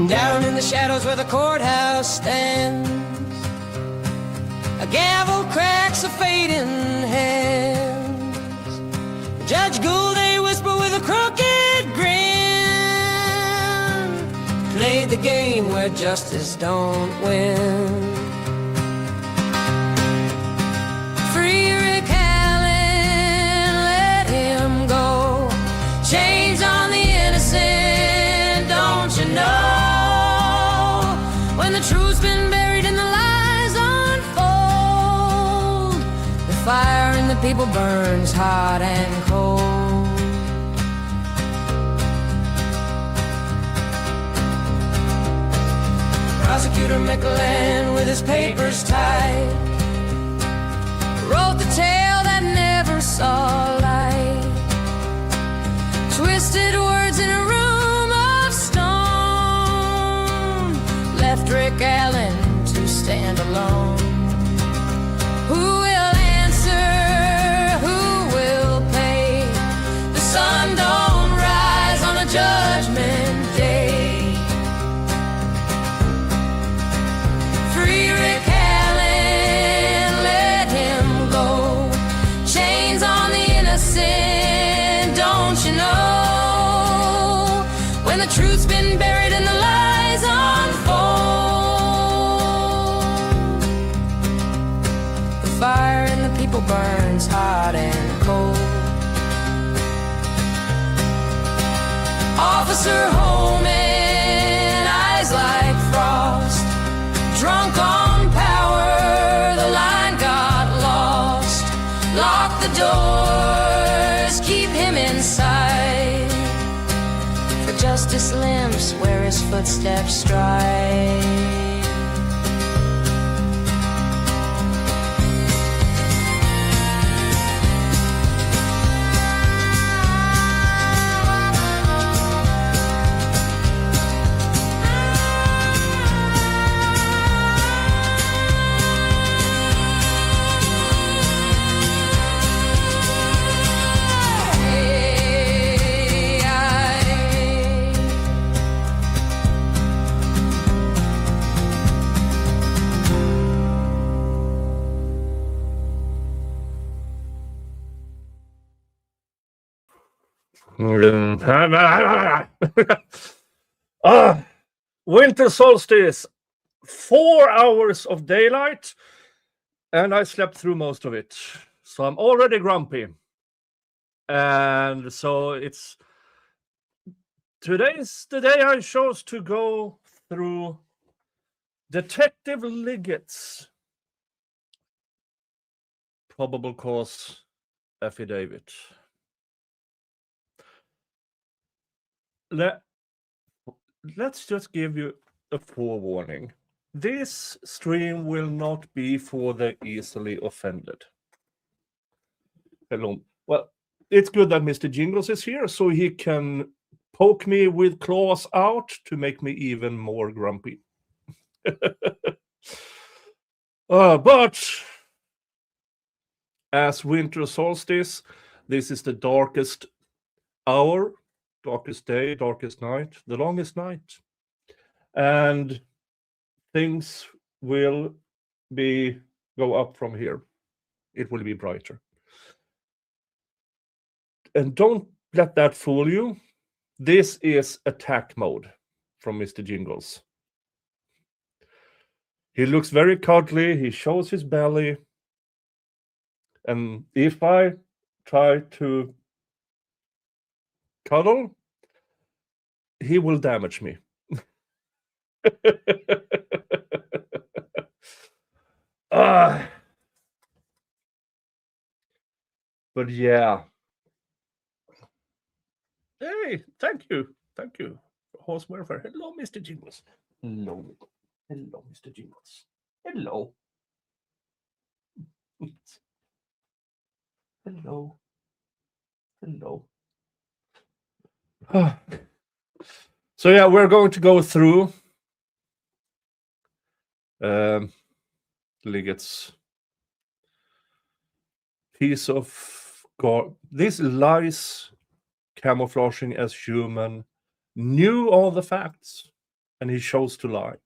Down in the shadows where the courthouse stands, a gavel cracks a fading hands. Judge Gould, they whisper with a crooked grin, played the game where justice don't win. Free Rick Allen, let him go. Chains on the innocent, don't you know? When the truth's been buried and the lies unfold, the fire in the people burns hot and cold. Prosecutor McLean with his papers tied wrote the tale that never saw light. Twisted words in a room of stone, left Rick Allen to stand alone. Who will answer? Who will pay? The sun don't rise on a judgment day. Free Rick Allen, let him go. Chains on the innocent, don't you know? When the truth's been buried and the lies unfold, the fire in the people burns hot and cold. Officer Holman, eyes like frost, drunk on power, the line got lost. Lock the doors, keep him inside, for justice limps where his footsteps stride. Winter solstice, 4 hours of daylight, and I slept through most of it, so I'm already grumpy. And so today's the day I chose to go through Detective Liggett's probable cause affidavit. Let's just give you a forewarning. This stream will not be for the easily offended. Hello. Well, it's good that Mr. Jingles is here, so he can poke me with claws out to make me even more grumpy. But as winter solstice, this is the darkest hour, darkest day, darkest night, the longest night. And things will go up from here. It will be brighter. And don't let that fool you. This is attack mode from Mr. Jingles. He looks very cuddly. He shows his belly. And if I try to cuddle, he will damage me. But yeah. Hey, thank you. Horse welfare. Hello, Mr. Jingles. Hello, Mr. Jingles. Hello. Hello. So yeah, we're going to go through Liggett's piece of God. This lies camouflaging as human, knew all the facts and he chose to lie.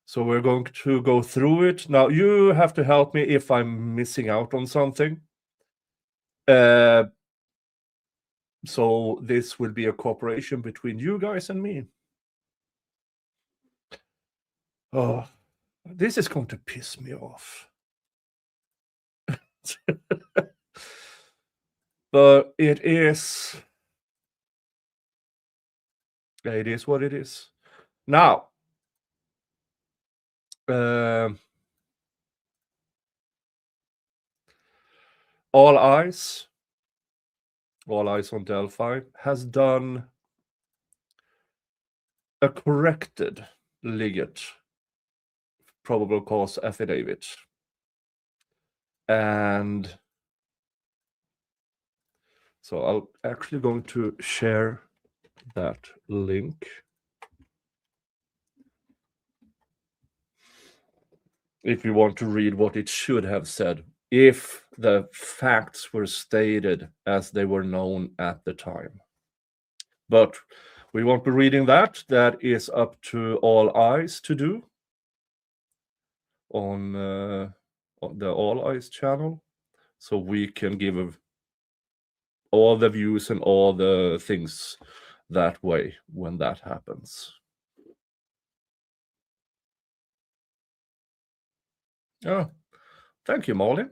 So we're going to go through it. Now, you have to help me if I'm missing out on something. So this will be a cooperation between you guys and me. Oh, this is going to piss me off. But it is what it is. Now, All Eyes on Delphi has done a corrected Liggett probable cause affidavit. And so I'll actually going to share that link. If you want to read what it should have said, if the facts were stated as they were known at the time. But we won't be reading that. That is up to All Eyes to do on the All Eyes channel. So we can give all the views and all the things that way when that happens. Ja, thank you Malin.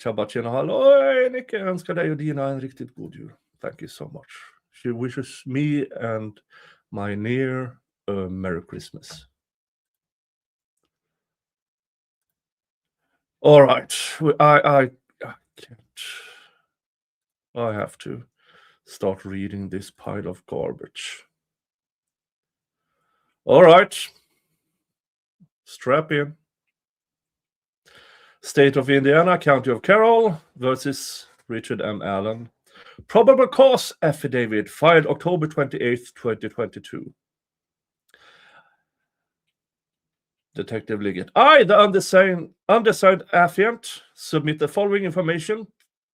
Tjabba tjena halloj Nicke, jag önskar dig och dina en riktigt god jul. Thank you so much. She wishes me and my near a Merry Christmas. All right, I can't. I have to start reading this pile of garbage. All right, strap in. State of Indiana, County of Carroll versus Richard M. Allen. Probable cause affidavit filed October 28th, 2022. Detective Liggett. I, the undersigned affiant, submit the following information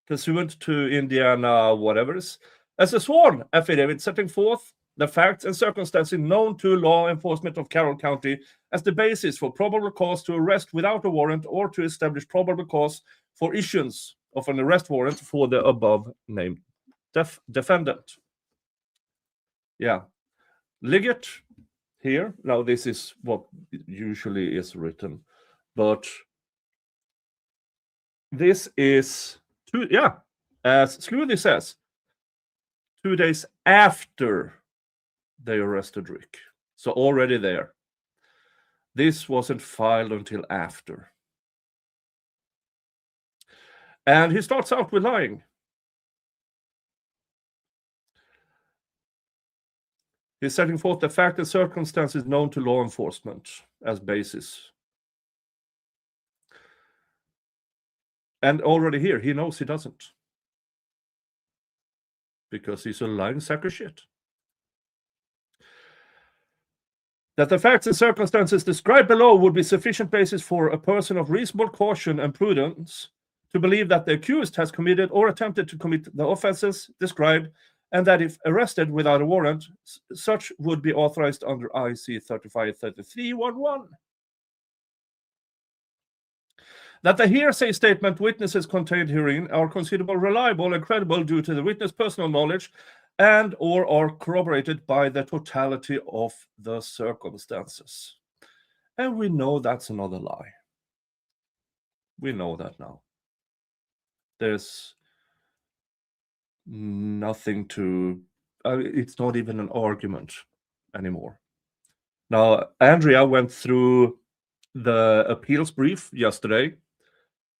pursuant to Indiana whatevers as a sworn affidavit setting forth the facts and circumstances known to law enforcement of Carroll County as the basis for probable cause to arrest without a warrant or to establish probable cause for issuance of an arrest warrant for the above named defendant. Yeah. Liggett here. Now this is what usually is written, but this is as Sluthy says, 2 days after they arrested Rick. So already there. This wasn't filed until after. And he starts out with lying. He's setting forth the fact and circumstances known to law enforcement as basis. And already here, he knows he doesn't. Because he's a lying sack of shit. That the facts and circumstances described below would be sufficient basis for a person of reasonable caution and prudence to believe that the accused has committed or attempted to commit the offenses described, and that if arrested without a warrant, such would be authorized under IC 353311. That the hearsay statement witnesses contained herein are considered reliable and credible due to the witness' personal knowledge and or are corroborated by the totality of the circumstances. And we know that's another lie. We know that now. There's nothing to... it's not even an argument anymore. Now, Andrea went through the appeals brief yesterday.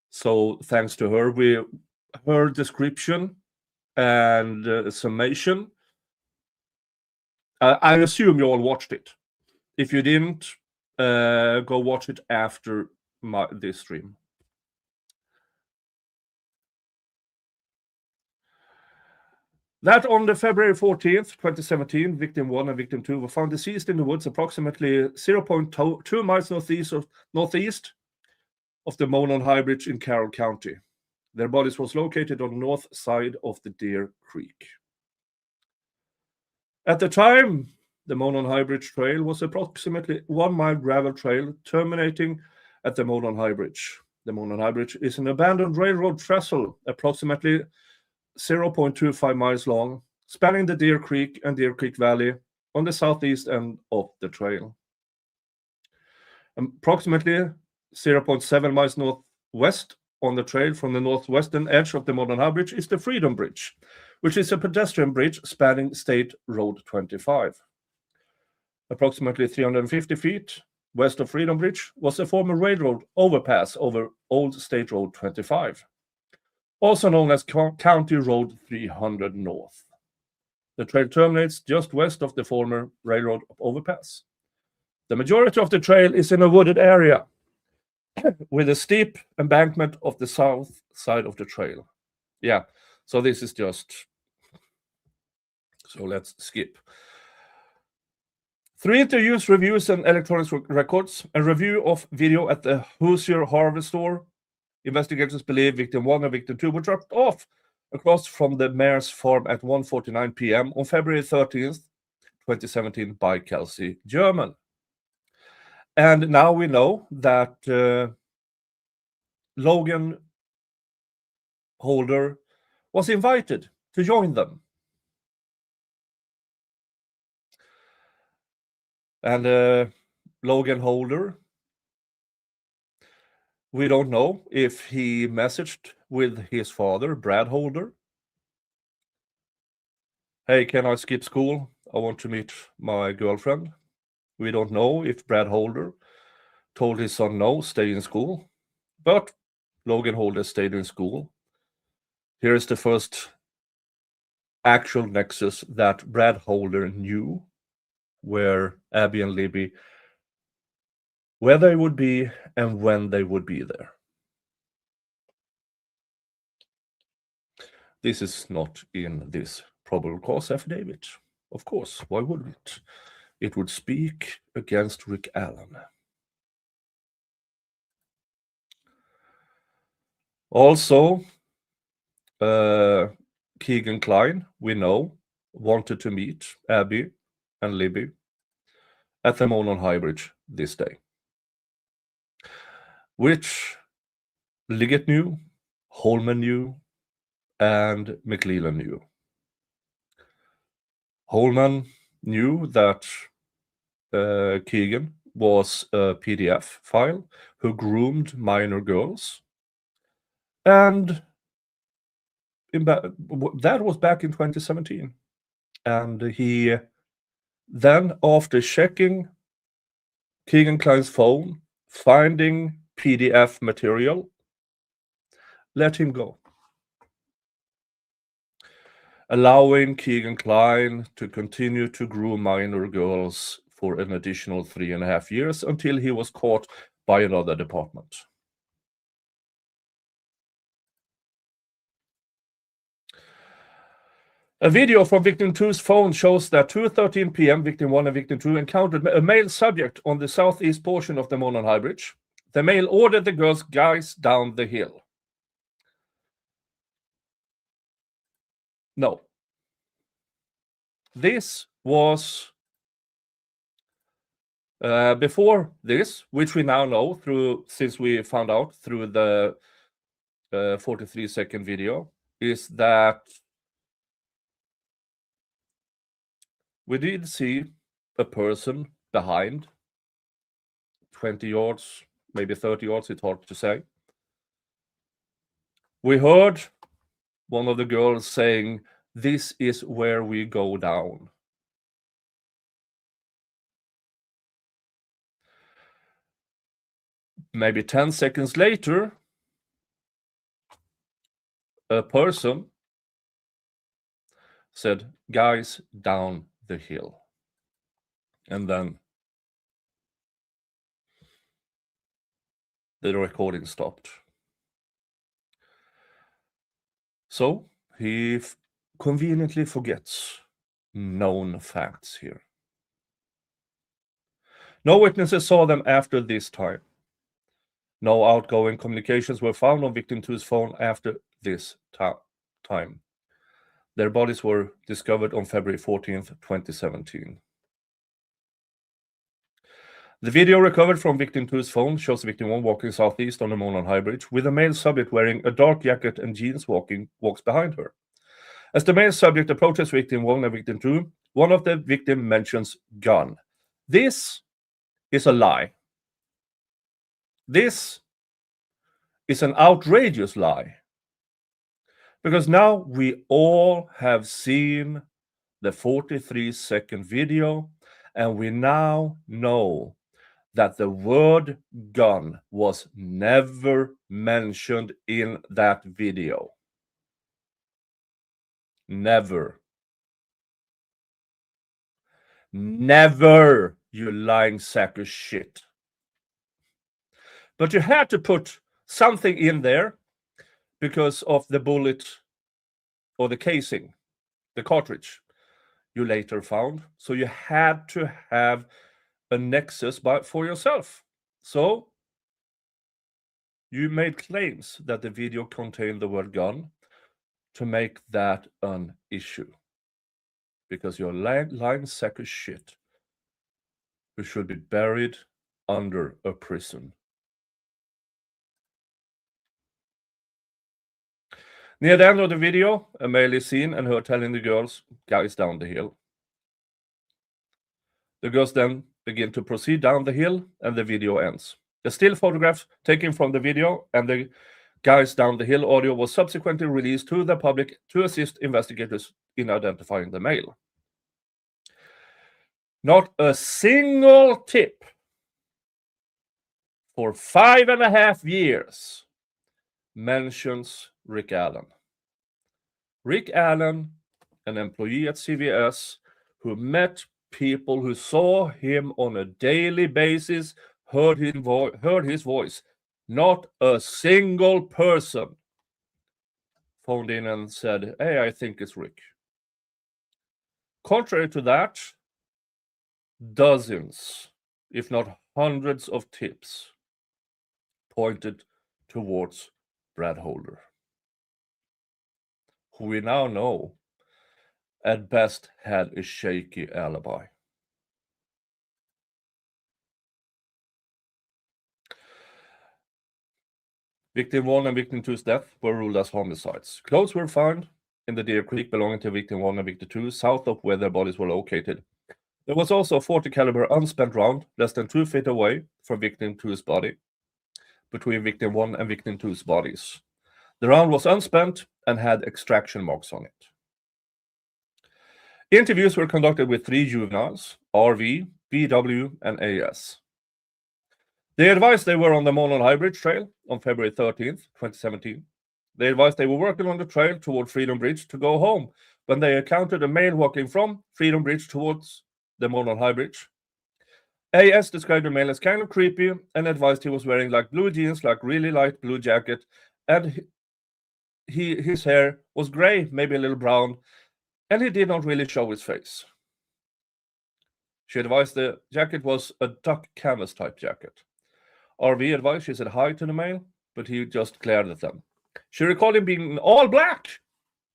So thanks to her, her description and summation. I assume you all watched it. If you didn't, go watch it after this stream. That on the February 14th, 2017, victim 1 and victim 2 were found deceased in the woods approximately 0.2 miles northeast of the Monon High Bridge in Carroll County. Their bodies was located on the north side of the Deer Creek. At the time, the Monon High Bridge Trail was approximately 1 mile gravel trail terminating at the Monon High Bridge. The Monon High Bridge is an abandoned railroad trestle, approximately 0.25 miles long, spanning the Deer Creek and Deer Creek Valley on the southeast end of the trail. Approximately 0.7 miles northwest on the trail from the northwestern edge of the Monon High Bridge is the Freedom Bridge, which is a pedestrian bridge spanning State Road 25. Approximately 350 feet west of Freedom Bridge was a former railroad overpass over Old State Road 25, also known as County Road 300 North. The trail terminates just west of the former railroad overpass. The majority of the trail is in a wooded area with a steep embankment of the south side of the trail. Yeah, so this is just... So let's skip. 3 interviews, reviews, and electronic records. A review of video at the Hoosier Harvest Store. Investigators believe victim 1 and victim 2 were dropped off across from the mayor's farm at 1:49 p.m. on February 13th, 2017 by Kelsey German. And now we know that Logan Holder was invited to join them. And Logan Holder, we don't know if he messaged with his father, Brad Holder. Hey, can I skip school? I want to meet my girlfriend. We don't know if Brad Holder told his son no, stay in school. But Logan Holder stayed in school. Here is the first actual nexus that Brad Holder knew where Abby and Libby, where they would be and when they would be there. This is not in this probable cause affidavit. Of course, why would it? It would speak against Rick Allen. Also, Keegan Kline, we know, wanted to meet Abby and Libby at the Monon High Bridge this day, which Liggett knew, Holman knew, and McLellan knew. Holman knew that Keegan was a PDF file who groomed minor girls, and that was back in 2017. And he then, after checking Keegan Kline's phone, finding PDF material, let him go, allowing Keegan Kline to continue to groom minor girls for an additional 3.5 years until he was caught by another department. A video from victim 2's phone shows that 2:13 p.m. victim 1 and victim 2 encountered a male subject on the southeast portion of the Monon High Bridge. The male ordered the girls, guys, down the hill. No. This was before this, which we now know since we found out through the 43-second video, is that we did see a person behind 20 yards, maybe 30 yards, it's hard to say. We heard one of the girls saying, "This is where we go down." Maybe 10 seconds later, a person said, "Guys, down the hill." And then the recording stopped. So he conveniently forgets known facts here. No witnesses saw them after this time. No outgoing communications were found on victim 2's phone after this time. Their bodies were discovered on February 14th, 2017. The video recovered from victim 2's phone shows victim 1 walking southeast on the Monon High Bridge with a male subject wearing a dark jacket and jeans walks behind her. As the male subject approaches victim 1 and victim 2, one of the victims mentions gun. This is a lie. This is an outrageous lie. Because now we all have seen the 43-second video, and we now know that the word gun was never mentioned in that video. Never. Never, you lying sack of shit. But you had to put something in there because of the bullet or the casing, the cartridge you later found. So you had to have a nexus for yourself. So you made claims that the video contained the word gun to make that an issue. Because you're a lying sack of shit who should be buried under a prison. Near the end of the video, a male is seen and heard telling the guys down the hill. The girls then begin to proceed down the hill and the video ends. The still photographs taken from the video and the guys down the hill audio was subsequently released to the public to assist investigators in identifying the male. Not a single tip for 5.5 years mentions Rick Allen. Rick Allen, an employee at CVS who met people who saw him on a daily basis, heard his voice. Not a single person phoned in and said, "Hey, I think it's Rick." Contrary to that, dozens, if not hundreds of tips pointed towards Brad Holder, who we now know at best had a shaky alibi. Victim 1 and victim 2's death were ruled as homicides. Clothes were found in the Deer Creek belonging to victim 1 and victim 2, south of where their bodies were located. There was also a .40 caliber unspent round less than 2 feet away from victim 2's body, between victim 1 and victim 2's bodies. The round was unspent and had extraction marks on it. Interviews were conducted with 3 juveniles, RV, BW, and AS. They advised they were on the Monon High Bridge Trail on February 13th, 2017. They advised they were working on the trail toward Freedom Bridge to go home when they encountered a male walking from Freedom Bridge towards the Monon High Bridge. AS described the male as kind of creepy and advised he was wearing like blue jeans, like really light blue jacket, and his hair was gray, maybe a little brown, and he did not really show his face. She advised the jacket was a duck canvas type jacket. RV advised she said hi to the male, but he just glared at them. She recalled him being all black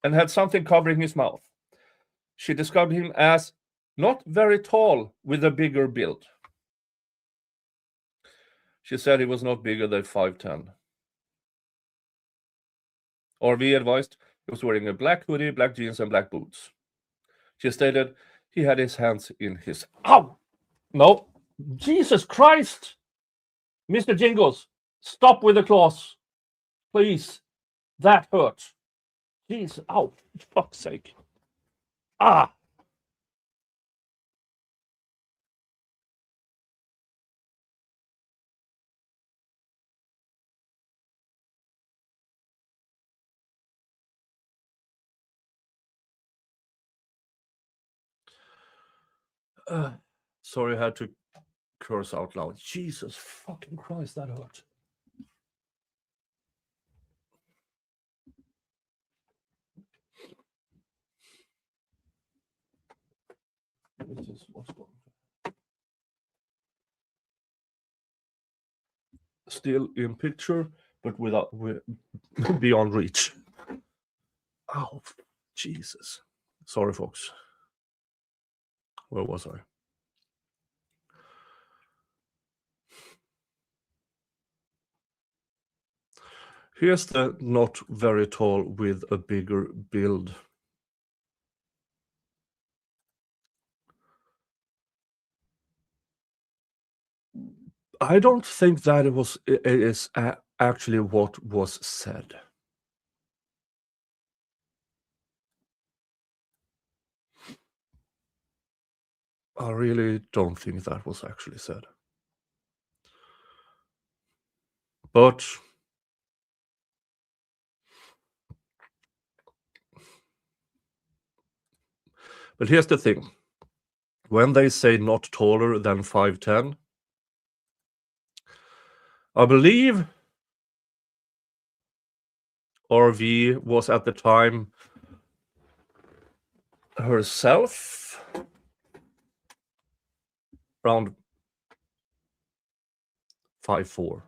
and had something covering his mouth. She described him as not very tall with a bigger build. She said he was not bigger than 5'10". RV advised he was wearing a black hoodie, black jeans, and black boots. She stated he had his hands in his... Ow! No. Jesus Christ! Mr. Jingles, stop with the claws. Please. That hurt. Jeez. Ow. For fuck's sake. Ah! Sorry, I had to curse out loud. Jesus fucking Christ, that hurt. This is what's going on. Still in picture, but beyond reach. Oh, Jesus. Sorry, folks. Where was I? Here's the not very tall with a bigger build. I don't think that it is actually what was said. I really don't think that was actually said. But here's the thing. When they say not taller than 5'10", I believe RV was at the time herself around 5'4".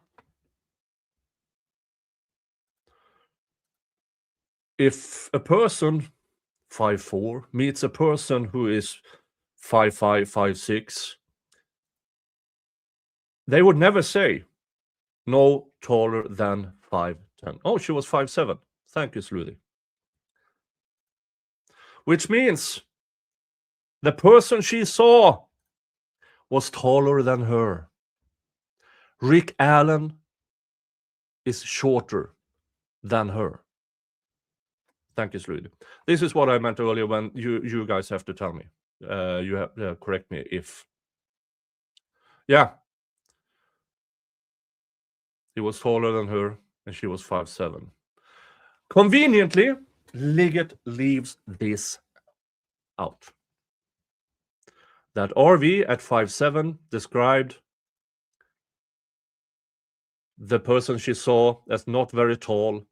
If a person 5'4" meets a person who is 5'5", 5'6", they would never say no taller than 5'10". Oh, she was 5'7". Thank you, Sludy. Which means the person she saw was taller than her. Rick Allen is shorter than her. Thank you, Sludy. This is what I meant earlier when you guys have to tell me. You have to correct me if... Yeah. He was taller than her, and she was 5'7". Conveniently, Liggett leaves this out. That RV at 5'7" described the person she saw as not very tall,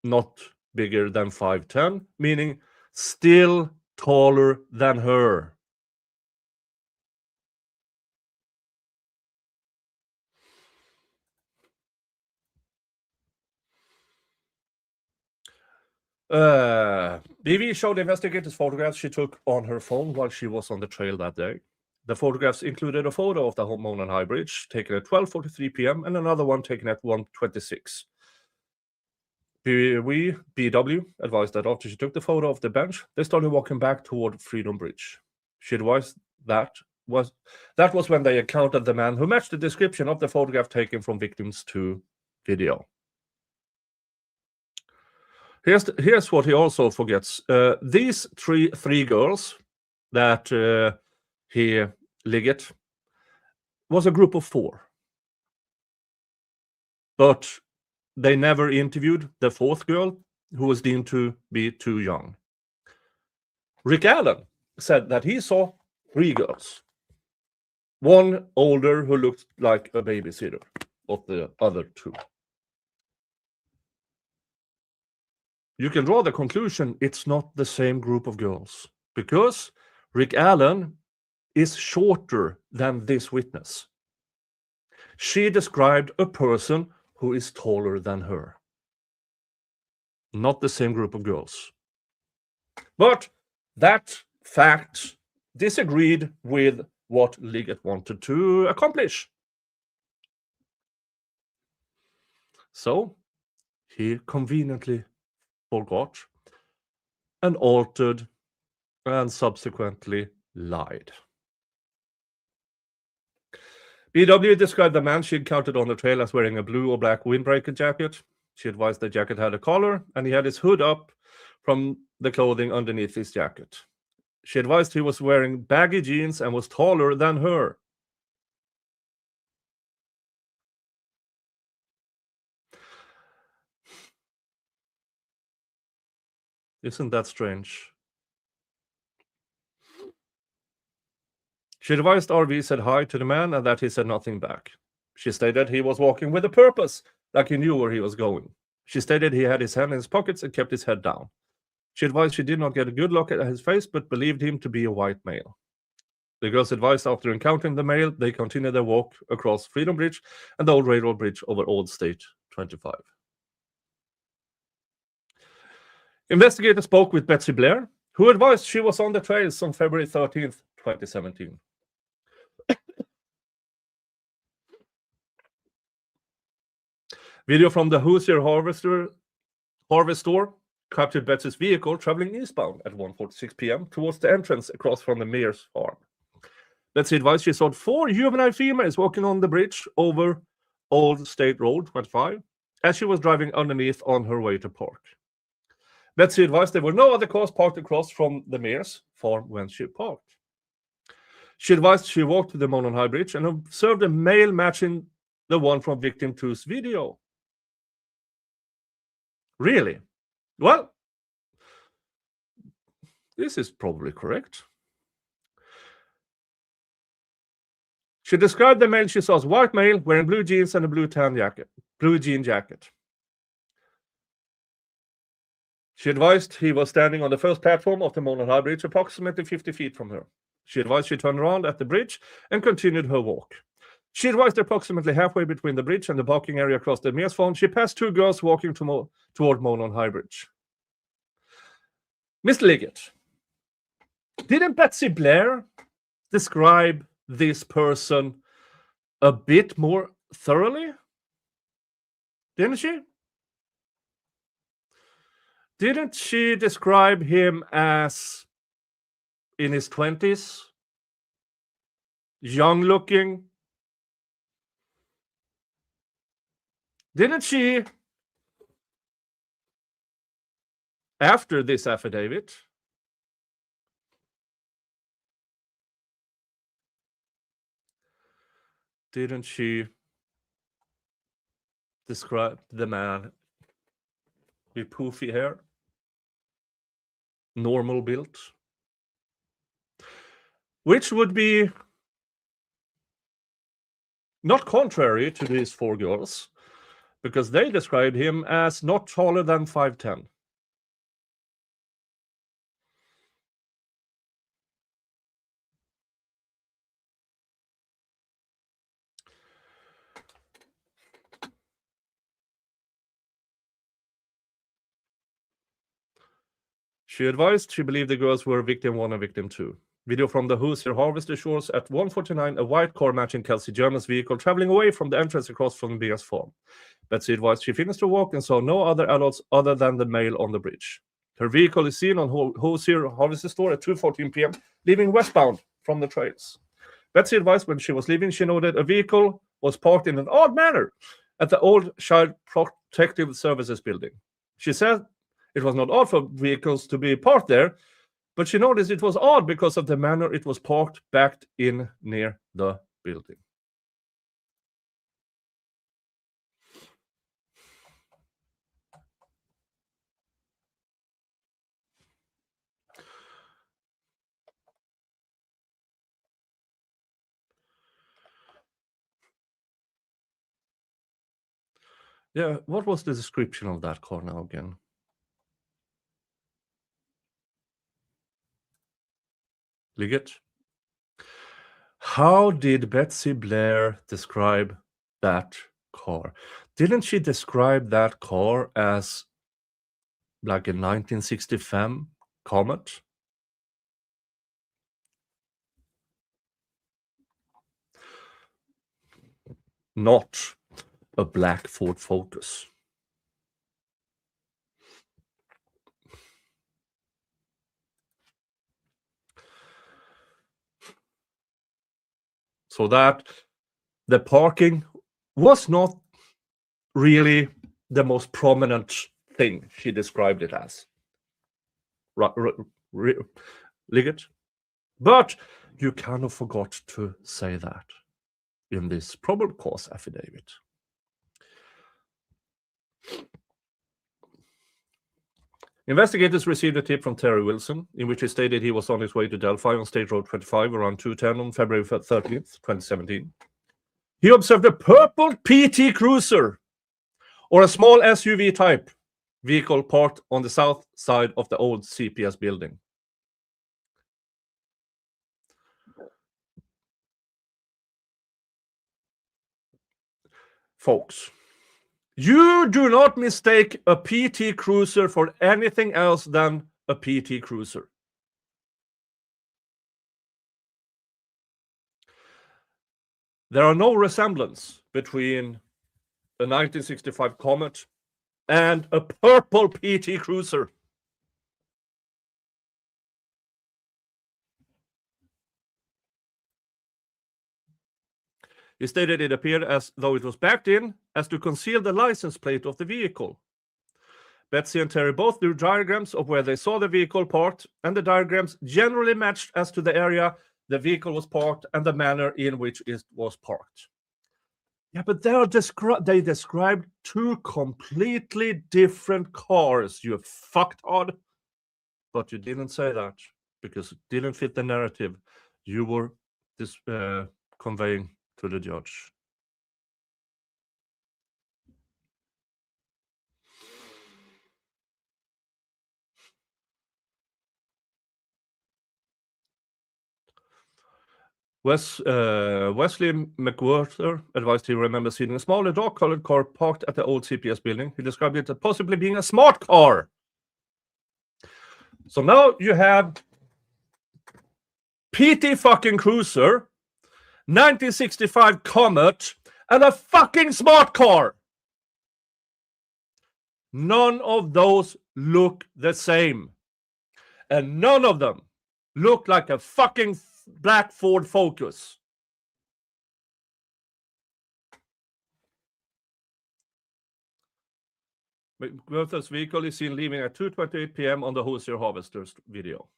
not bigger than 5'10", meaning still taller than her. BV showed investigators photographs she took on her phone while she was on the trail that day. The photographs included a photo of the Monon High Bridge taken at 12:43 p.m. and another one taken at 1:26. BW advised that after she took the photo of the bench, they started walking back toward Freedom Bridge. She advised that was when they encountered the man who matched the description of the photograph taken from victims to video. Here's what he also forgets. These three girls that Liggett was a group of 4. But they never interviewed the 4th girl, who was deemed to be too young. Rick Allen said that he saw 3 girls. One older who looked like a babysitter of the other 2. You can draw the conclusion it's not the same group of girls, because Rick Allen is shorter than this witness. She described a person who is taller than her. Not the same group of girls. But that fact disagreed with what Liggett wanted to accomplish. So he conveniently forgot and altered and subsequently lied. BW described the man she encountered on the trail as wearing a blue or black windbreaker jacket. She advised the jacket had a collar and he had his hood up from the clothing underneath his jacket. She advised he was wearing baggy jeans and was taller than her. Isn't that strange? She advised RV said hi to the man and that he said nothing back. She stated he was walking with a purpose, like he knew where he was going. She stated he had his hand in his pockets and kept his head down. She advised she did not get a good look at his face, but believed him to be a white male. The girls advised after encountering the male, they continued their walk across Freedom Bridge and the old railroad bridge over Old State 25. Investigators spoke with Betsy Blair, who advised she was on the trails on February 13th, 2017. Video from the Hoosier Harvest store captured Betsy's vehicle traveling eastbound at 1:46 p.m. towards the entrance across from the mayor's farm. Betsy advised she saw 4 juvenile females walking on the bridge over Old State Road 25 as she was driving underneath on her way to park. Betsy advised there were no other cars parked across from the mayor's farm when she parked. She advised she walked to the Monon High Bridge and observed a male matching the one from victim 2's video. Really? Well, this is probably correct. She described the male she saw as white male wearing blue jeans and a blue jean jacket. She advised he was standing on the first platform of the Monon High Bridge, approximately 50 feet from her. She advised she turned around at the bridge and continued her walk. She advised approximately halfway between the bridge and the parking area across the mayor's farm, she passed 2 girls walking toward Monon High Bridge. Mr. Liggett, didn't Betsy Blair describe this person a bit more thoroughly? Didn't she? Didn't she describe him as in his 20s, young looking? Didn't she, after this affidavit, didn't she describe the man with poofy hair, normal built, which would be not contrary to these 4 girls, because they described him as not taller than 5'10". She advised she believed the girls were victim 1 and victim 2. Video from the Hoosier Harvester shores at 1:49, a white car matching Kelsey German's vehicle traveling away from the entrance across from the mayor's farm. Betsy advised she finished her walk and saw no other adults other than the male on the bridge. Her vehicle is seen on Hoosier Harvester store at 2:14 p.m., leaving westbound from the trails. Betsy advised when she was leaving, she noted a vehicle was parked in an odd manner at the old Child Protective Services building. She said it was not odd for vehicles to be parked there, but she noticed it was odd because of the manner it was parked backed in near the building. Yeah, what was the description of that car now again? Liggett? How did Betsy Blair describe that car? Didn't she describe that car as like a 1965 Comet? Not a black Ford Focus. So that the parking was not really the most prominent thing she described it as. Liggett. But you kind of forgot to say that in this probable cause affidavit. Investigators received a tip from Terry Wilson, in which he stated he was on his way to Delphi on State Road 25 around 2:10 on February 13th, 2017. He observed a purple PT Cruiser, or a small SUV type vehicle parked on the south side of the old CPS building. Folks, You do not mistake a PT Cruiser for anything else than a PT Cruiser. There are no resemblance between a 1965 Comet and a purple PT Cruiser. He stated it appeared as though it was backed in as to conceal the license plate of the vehicle. Betsy and Terry both drew diagrams of where they saw the vehicle parked, and the diagrams generally matched as to the area the vehicle was parked and the manner in which it was parked. Yeah, but they described two completely different cars, you fucktard. But you didn't say that because it didn't fit the narrative you were conveying to the judge. Wesley McWhorter advised he remembers seeing a smaller dark-colored car parked at the old CPS building. He described it as possibly being a smart car. So now you have PT fucking Cruiser, 1965 Comet, and a fucking smart car. None of those look the same. And none of them look like a fucking black Ford Focus. McWhorter's vehicle is seen leaving at 2:28 p.m. on the Hoosier Harvester's video.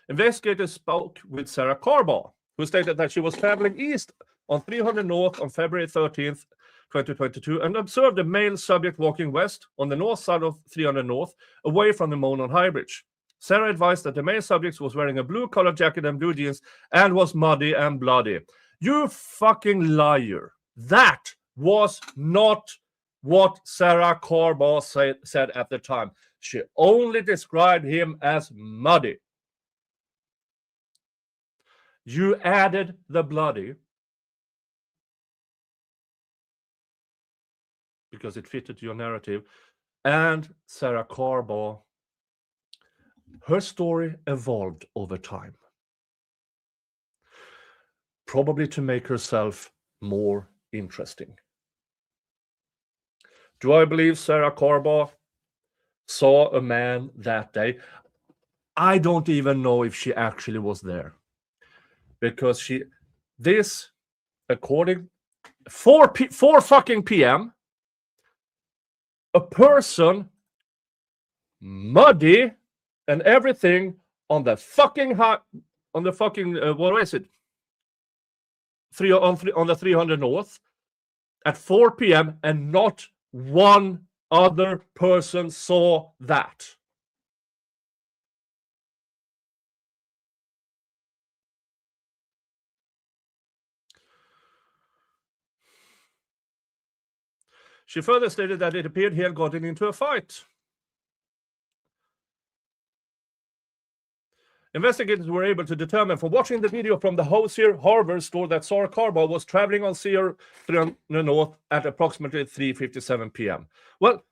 Investigators spoke with Sarah Carbaugh, who stated that she was traveling east on 300 North on February 13th, 2022, and observed a male subject walking west on the north side of 300 North, away from the Monon High Bridge. Sarah advised that the male subject was wearing a blue-colored jacket and blue jeans and was muddy and bloody. You fucking liar. That was not what Sarah Carbaugh said at the time. She only described him as muddy. You added the bloody because it fitted your narrative. And Sarah Carbaugh, her story evolved over time. Probably to make herself more interesting. Do I believe Sarah Carbaugh saw a man that day? I don't even know if she actually was there. Because according 4 fucking p.m., a person muddy and everything on the fucking what is it? On the 300 North at 4 p.m. and not one other person saw that. She further stated that it appeared he had gotten into a fight. Investigators were able to determine from watching the video from the Hoosier Harbor store that Sarah Carbaugh was traveling on CR 300 North at approximately 3:57 p.m. Well,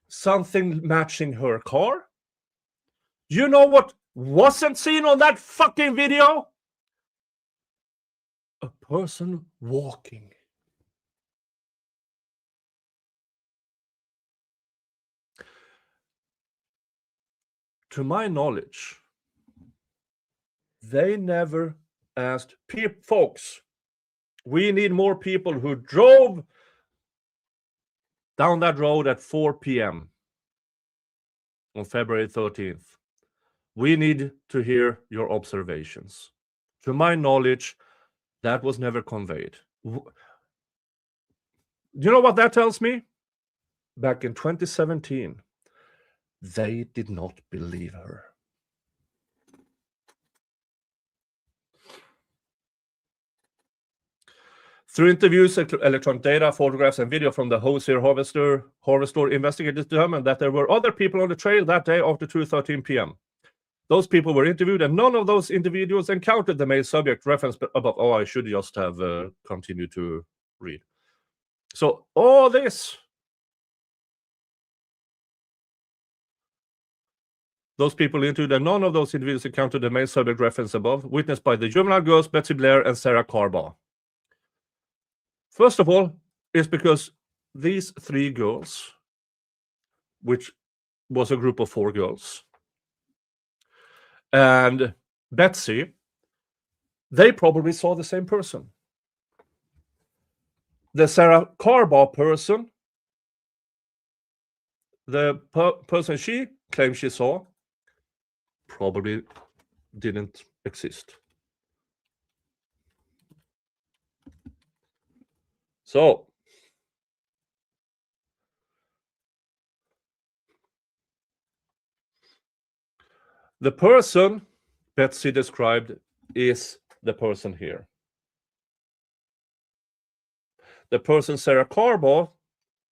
something matching her car? You know what wasn't seen on that fucking video? A person walking. To my knowledge, they never asked folks, we need more people who drove down that road at 4 p.m. on February 13th. We need to hear your observations. To my knowledge, that was never conveyed. You know what that tells me? Back in 2017, they did not believe her. Through interviews, electronic data, photographs, and video from the Hoosier Harvester store, investigators determined that there were other people on the trail that day after 2:13 p.m. Those people were interviewed, and none of those individuals encountered the male subject referenced above. Oh, I should just have continued to read. So all this, those people interviewed, and none of those individuals encountered the main subject reference above, witnessed by the juvenile girls Betsy Blair and Sarah Carbaugh. First of all, it's because these three girls, which was a group of 4 girls, and Betsy, they probably saw the same person. The Sarah Carbaugh person, the person she claimed she saw, probably didn't exist. So, the person Betsy described is the person here. The person Sarah Carbaugh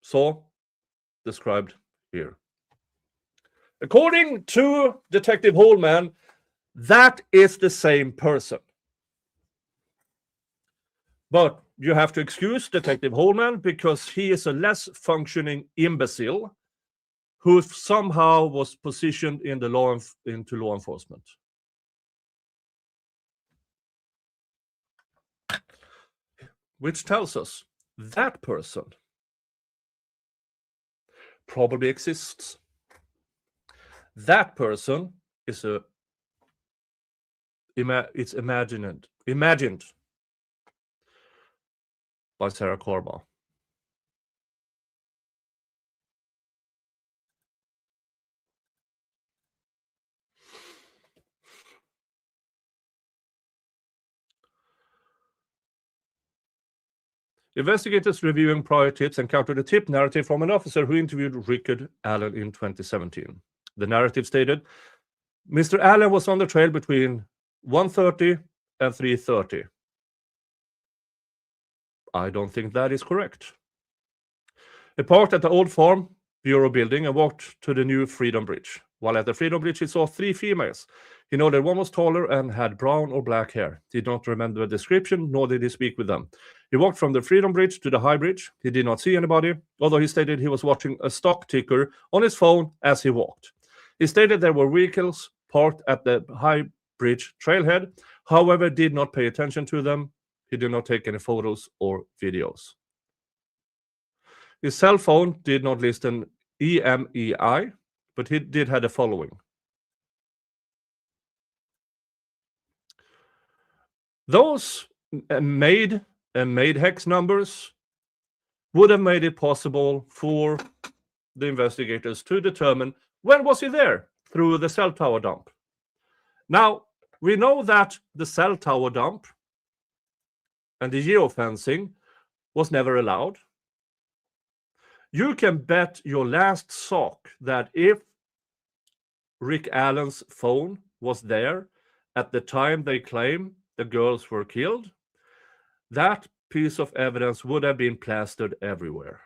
saw described here. According to Detective Holman, that is the same person. But you have to excuse Detective Holman because he is a less functioning imbecile who somehow was positioned in into law enforcement. Which tells us that person probably exists. That person is it's imagined by Sarah Carbaugh. Investigators reviewing prior tips encountered a tip narrative from an officer who interviewed Rickard Allen in 2017. The narrative stated, Mr. Allen was on the trail between 1:30 and 3:30. I don't think that is correct. He parked at the old farm bureau building and walked to the new Freedom Bridge. While at the Freedom Bridge, he saw 3 females. He noted one was taller and had brown or black hair. He did not remember the description, nor did he speak with them. He walked from the Freedom Bridge to the High Bridge. He did not see anybody, although he stated he was watching a stock ticker on his phone as he walked. He stated there were vehicles parked at the High Bridge trailhead, however, did not pay attention to them. He did not take any photos or videos. His cell phone did not list an EMEI, but he did have the following. Those made hex numbers would have made it possible for the investigators to determine when was he there through the cell tower dump. Now, we know that the cell tower dump and the geofencing was never allowed. You can bet your last sock that if Rick Allen's phone was there at the time they claim the girls were killed, that piece of evidence would have been plastered everywhere.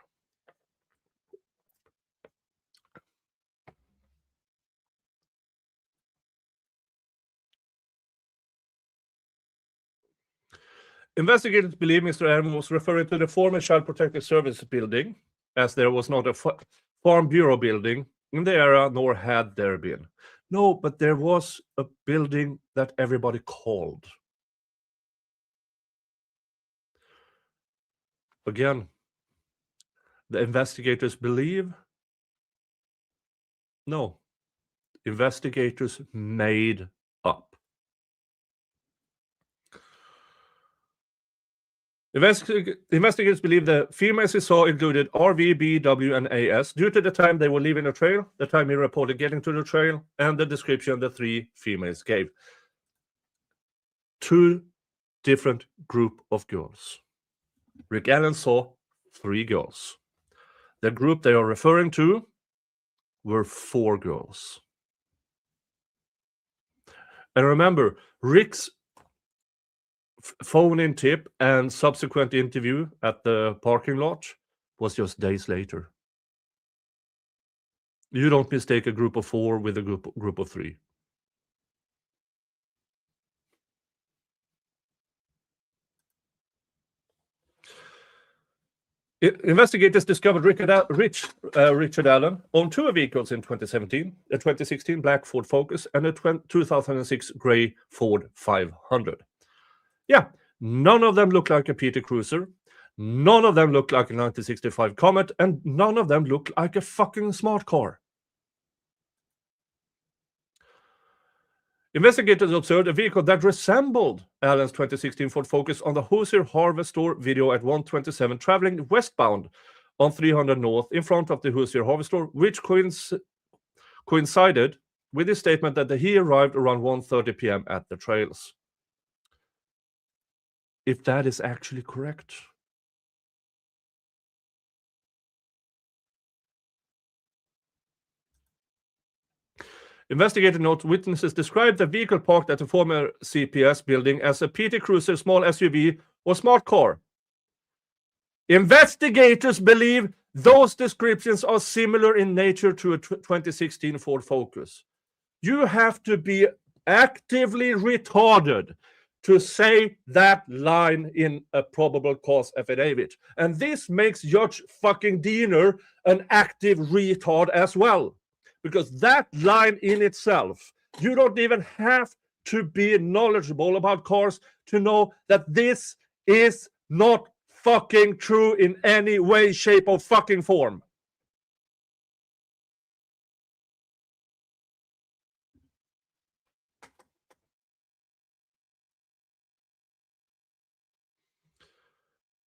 Investigators believe Mr. Allen was referring to the former Child Protective Service building, as there was not a Farm Bureau building in the area, nor had there been. No, but there was a building that everybody called. Again, the investigators believe? No. Investigators made up. Investigators believe the females he saw included RV, BW, and AS due to the time they were leaving the trail, the time he reported getting to the trail, and the description the 3 females gave. 2 different group of girls. Rick Allen saw 3 girls. The group they are referring to were 4 girls. And remember, Rick's phone-in tip and subsequent interview at the parking lot was just days later. You don't mistake a group of 4 with a group of 3. Investigators discovered Richard Allen owned two vehicles in 2017, a 2016 black Ford Focus and a 2006 gray Ford 500. Yeah, none of them look like a Peter Cruiser, none of them look like a 1965 Comet, and none of them look like a fucking smart car. Investigators observed a vehicle that resembled Allen's 2016 Ford Focus on the Hoosier Harvest Store video at 127 traveling westbound on 300 North in front of the Hoosier Harvest Store, which coincided with his statement that he arrived around 1:30 p.m. at the trails. If that is actually correct. Investigator notes witnesses described the vehicle parked at the former CPS building as a PT Cruiser, small SUV, or smart car. Investigators believe those descriptions are similar in nature to a 2016 Ford Focus. You have to be actively retarded to say that line in a probable cause affidavit. And this makes Judge fucking Diener an active retard as well. Because that line in itself, you don't even have to be knowledgeable about cars to know that this is not fucking true in any way, shape, or fucking form.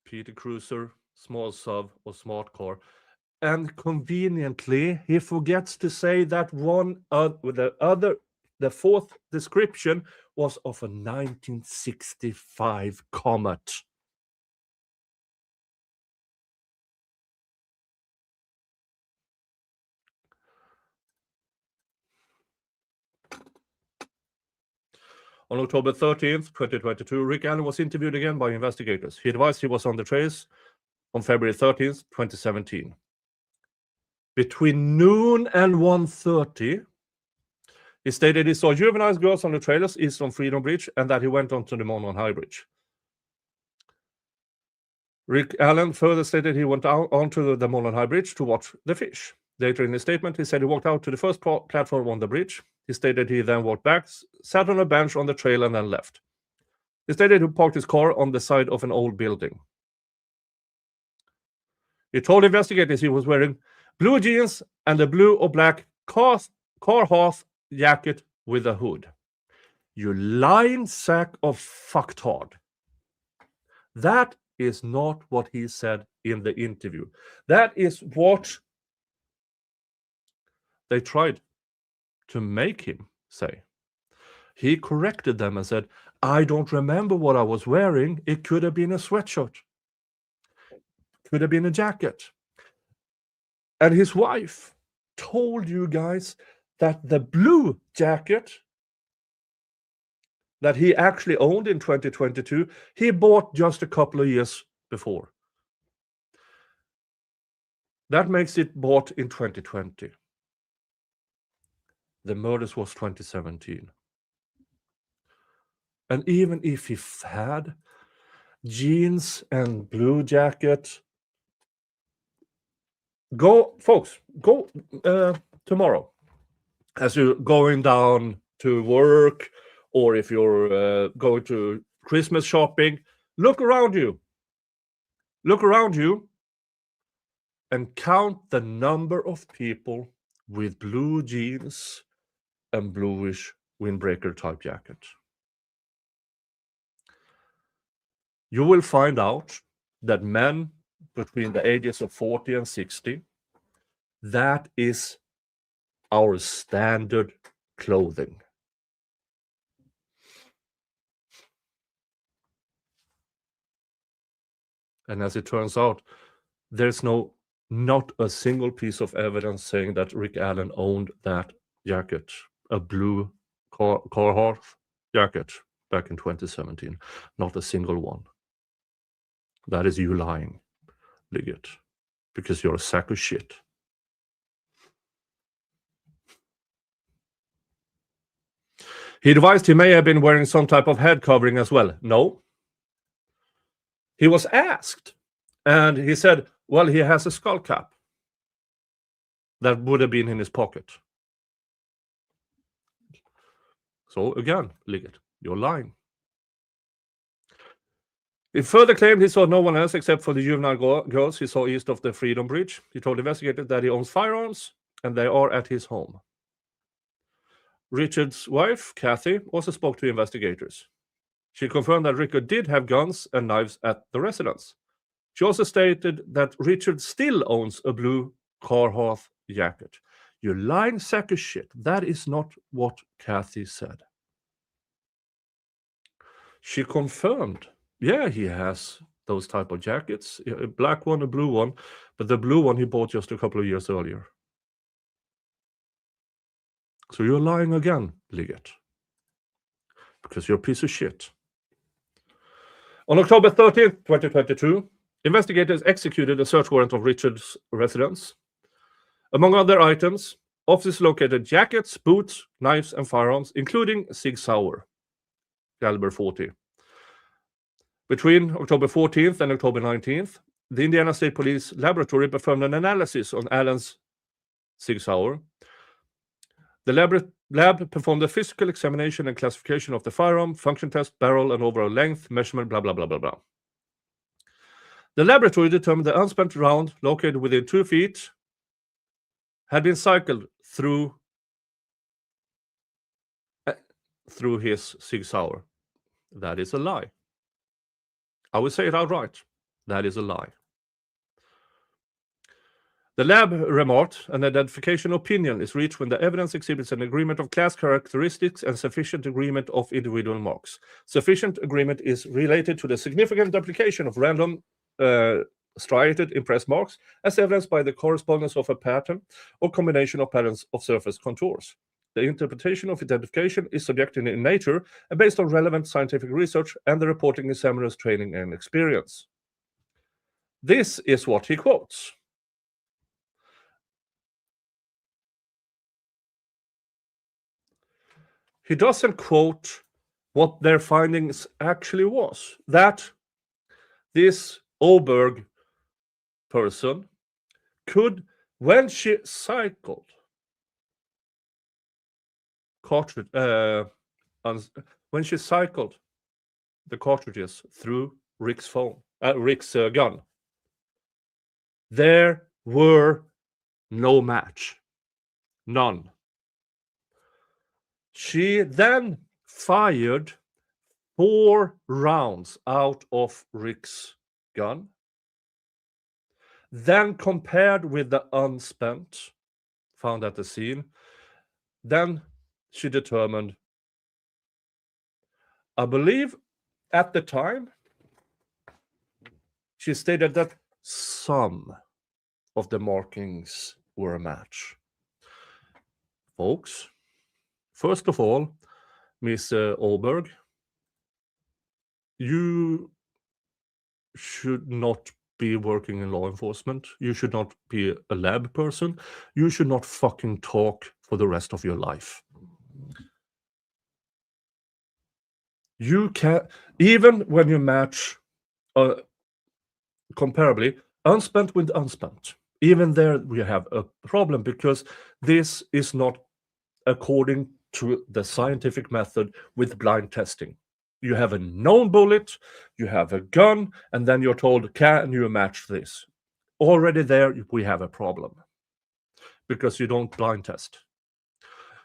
Peter Cruiser, small SUV, or smart car. And conveniently, he forgets to say that the fourth description was of a 1965 Comet. On October 13th, 2022, Rick Allen was interviewed again by investigators. He advised he was on the trails on February 13th, 2017. Between noon and 1:30, he stated he saw juvenile girls on the trailers east on Freedom Bridge and that he went on to the Monon High Bridge. Rick Allen further stated he went onto the Monon High Bridge to watch the fish. Later in his statement, he said he walked out to the first platform on the bridge. He stated he then walked back, sat on a bench on the trail, and then left. He stated he parked his car on the side of an old building. He told investigators he was wearing blue jeans and a blue or black Carhartt jacket with a hood. You lying sack of fucktard. That is not what he said in the interview. That is what they tried to make him say. He corrected them and said, I don't remember what I was wearing. It could have been a sweatshirt. Could have been a jacket. And his wife told you guys that the blue jacket that he actually owned in 2022, he bought just a couple of years before. That makes it bought in 2020. The murders was 2017. And even if he had jeans and blue jacket, go tomorrow as you're going down to work, or if you're going to Christmas shopping, look around you and count the number of people with blue jeans and bluish windbreaker type jacket. You will find out that men between the ages of 40 and 60, that is our standard clothing. And as it turns out, there's not a single piece of evidence saying that Rick Allen owned that jacket, a blue Carhartt jacket back in 2017. Not a single one. That is you lying, Liggett, because you're a sack of shit. He advised he may have been wearing some type of head covering as well. No. He was asked, and he said, Well, he has a skull cap that would have been in his pocket. So again, Liggett, you're lying. He further claimed he saw no one else except for the juvenile girls he saw east of the Freedom Bridge. He told investigators that he owns firearms and they are at his home. Richard's wife, Kathy, also spoke to investigators. She confirmed that Richard did have guns and knives at the residence. She also stated that Richard still owns a blue Carhartt jacket. You lying sack of shit. That is not what Kathy said. She confirmed, yeah, he has those type of jackets, a black one, a blue one, but the blue one he bought just a couple of years earlier. So you're lying again, Liggett, because you're a piece of shit. On October 13th, 2022, investigators executed a search warrant of Richard's residence. Among other items, officers located jackets, boots, knives, and firearms, including Sig Sauer, caliber 40. Between October 14th and October 19th, the Indiana State Police Laboratory performed an analysis on Allen's Sig Sauer. The lab performed a physical examination and classification of the firearm, function test, barrel, and overall length, measurement, blah, blah, blah, blah, blah. The laboratory determined the unspent round located within 2 feet had been cycled through his Sig Sauer. That is a lie. I will say it outright. That is a lie. The lab remarked an identification opinion is reached when the evidence exhibits an agreement of class characteristics and sufficient agreement of individual marks. Sufficient agreement is related to the significant application of random striated impressed marks as evidenced by the correspondence of a pattern or combination of patterns of surface contours. The interpretation of identification is subjective in nature and based on relevant scientific research and the reporting examiner's training and experience. This is what he quotes. He doesn't quote what their findings actually was. That this Oberg person could, when she cycled when she cycled the cartridges through Rick's gun, there were no match. None. She then fired 4 rounds out of Rick's gun, then compared with the unspent found at the scene. Then she determined, I believe at the time, she stated that some of the markings were a match. Folks, first of all, Miss Oberg, you should not be working in law enforcement. You should not be a lab person. You should not fucking talk for the rest of your life. You can, even when you match comparably unspent with unspent, even there we have a problem because this is not according to the scientific method with blind testing. You have a known bullet, you have a gun, and then you're told, can you match this? Already there, we have a problem. Because you don't blind test.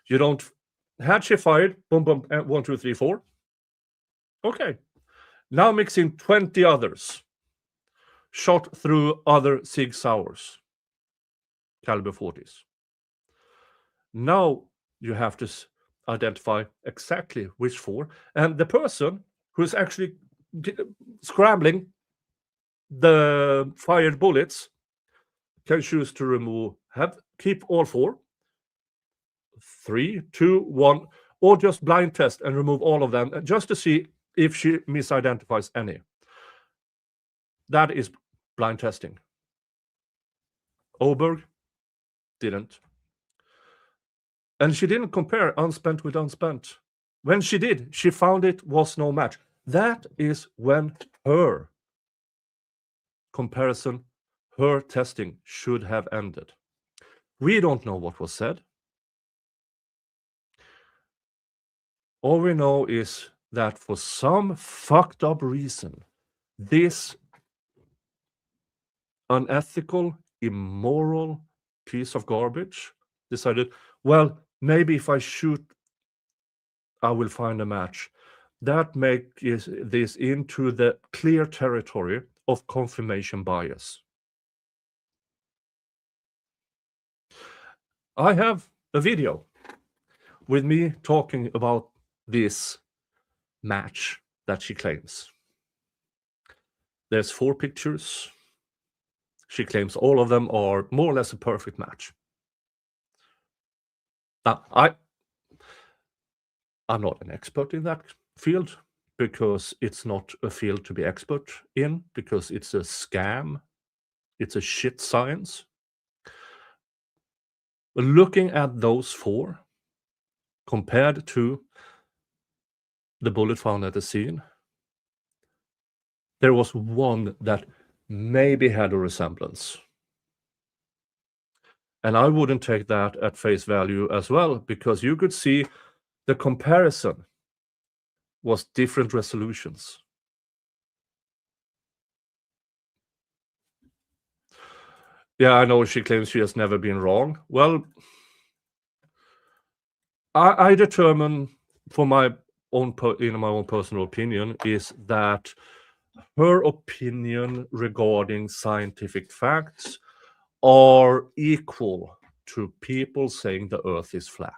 You don't, had she fired, boom, boom, 1, 2, 3, 4. Okay. Now mixing 20 others. Shot through other Sig Sauers. Caliber 40s. Now you have to identify exactly which 4, and the person who's actually scrambling the fired bullets can choose to remove, keep all 4, 3, 2, 1, or just blind test and remove all of them just to see if she misidentifies any. That is blind testing. Oberg didn't. And she didn't compare unspent with unspent. When she did, she found it was no match. That is when her comparison, her testing should have ended. We don't know what was said. All we know is that for some fucked up reason, this unethical, immoral piece of garbage decided, well, maybe if I shoot, I will find a match. That makes this into the clear territory of confirmation bias. I have a video with me talking about this match that she claims. There's 4 pictures. She claims all of them are more or less a perfect match. Now, I'm not an expert in that field because it's not a field to be expert in, because it's a scam. It's a shit science. Looking at those 4 compared to the bullet found at the scene, there was one that maybe had a resemblance. And I wouldn't take that at face value as well, because you could see the comparison was different resolutions. Yeah, I know she claims she has never been wrong. Well, I determine for my own personal opinion is that her opinion regarding scientific facts are equal to people saying the earth is flat.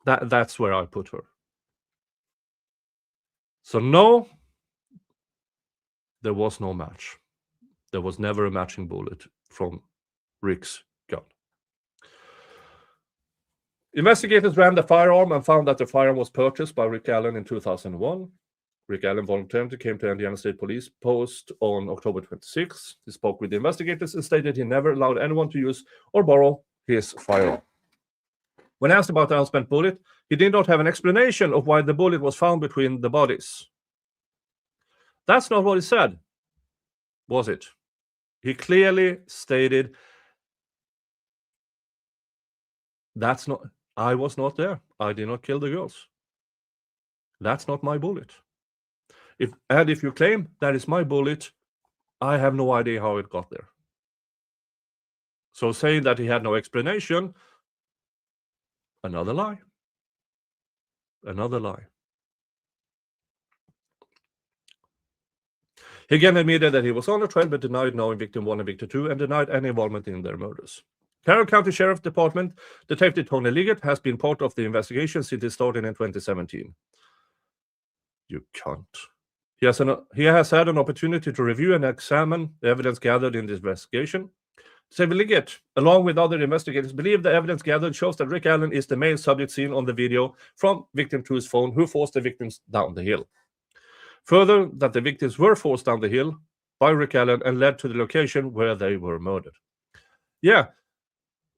That's where I put her. So no, there was no match. There was never a matching bullet from Rick's gun. Investigators ran the firearm and found that the firearm was purchased by Rick Allen in 2001. Rick Allen voluntarily came to Indiana State Police Post on October 26. He spoke with the investigators and stated he never allowed anyone to use or borrow his firearm. When asked about the unspent bullet, he did not have an explanation of why the bullet was found between the bodies. That's not what he said, was it? He clearly stated, I was not there. I did not kill the girls. That's not my bullet. If you claim that is my bullet, I have no idea how it got there. So saying that he had no explanation, another lie. Another lie. He again admitted that he was on the trail but denied knowing victim 1 and victim 2 and denied any involvement in their murders. Carroll County Sheriff Department Detective Tony Liggett has been part of the investigation since it started in 2017. You can't. He has had an opportunity to review and examine the evidence gathered in this investigation. Detective Liggett, along with other investigators, believe the evidence gathered shows that Rick Allen is the main subject seen on the video from victim 2's phone who forced the victims down the hill. Further, that the victims were forced down the hill by Rick Allen and led to the location where they were murdered. Yeah,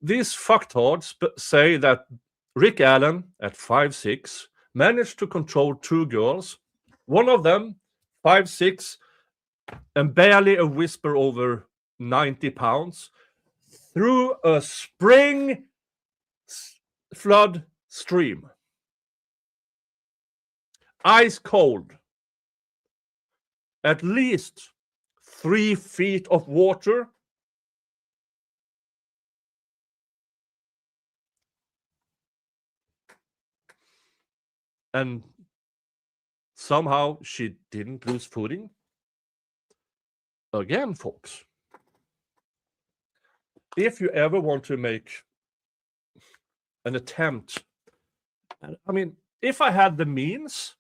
these fucktards say that Rick Allen, at 5'6", managed to control 2 girls, one of them 5'6", and barely a whisper over 90 pounds, through a spring flood stream. Ice cold. At least 3 feet of water. And somehow she didn't lose footing. Again, folks, if you ever want to make an attempt, I mean, if I had the means,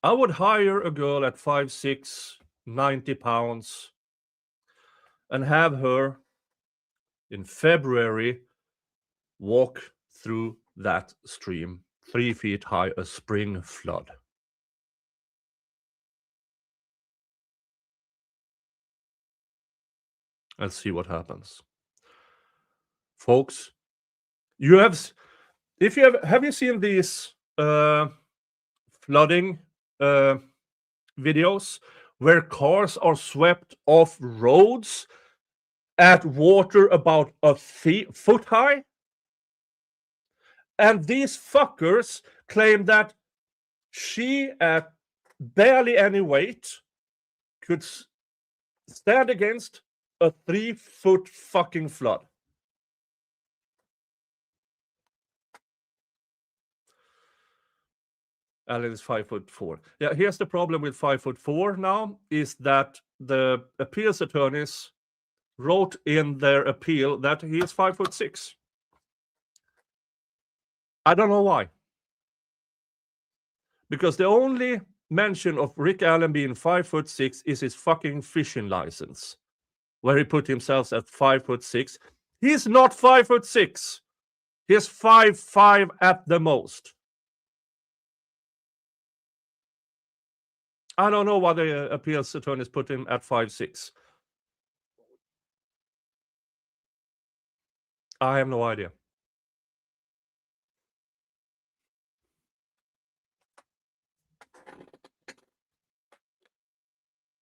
I would hire a girl at 5'6", 90 pounds, and have her in February walk through that stream, 3 feet high, a spring flood. And see what happens. Folks, have you seen these flooding videos where cars are swept off roads at water about a foot high. And these fuckers claim that she, at barely any weight, could stand against a 3-foot fucking flood. Alan is 5'4". Yeah, here's the problem with 5'4" now, is that the appeals attorneys wrote in their appeal that he is 5'6". I don't know why. Because the only mention of Rick Allen being 5'6" is his fucking fishing license, where he put himself at 5'6". He's not 5'6". He's 5'5" at the most. I don't know why the appeals attorneys put him at 5'6". I have no idea.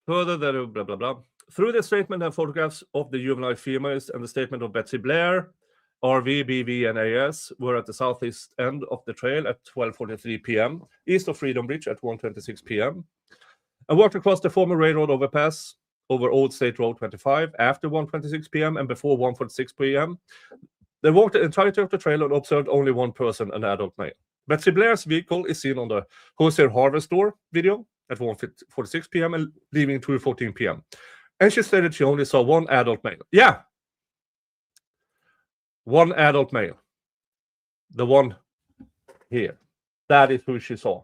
Further, blah, blah, blah. Through the statement and photographs of the juvenile females and the statement of Betsy Blair, RV, BV, and AS were at the southeast end of the trail at 12:43 p.m., east of Freedom Bridge at 1:26 p.m., and walked across the former railroad overpass over Old State Road 25 after 1:26 p.m. and before 1:46 p.m. They walked the entirety of the trail and observed only one person, an adult male. Betsy Blair's vehicle is seen on the Hoosier Harvest Store video at 1:46 p.m. and leaving 2:14 p.m. And she stated she only saw one adult male. Yeah. One adult male. The one here. That is who she saw.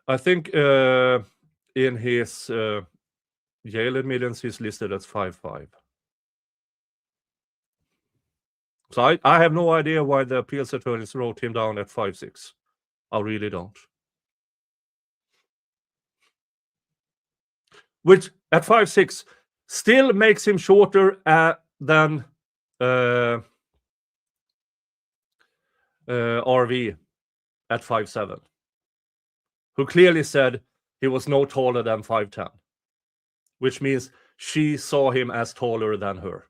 I think in his jail admittance, he's listed as 5'5". So I have no idea why the appeals attorneys wrote him down at 5'6". I really don't. Which at 5'6" still makes him shorter than RV at 5'7", who clearly said he was no taller than 5'10", which means she saw him as taller than her.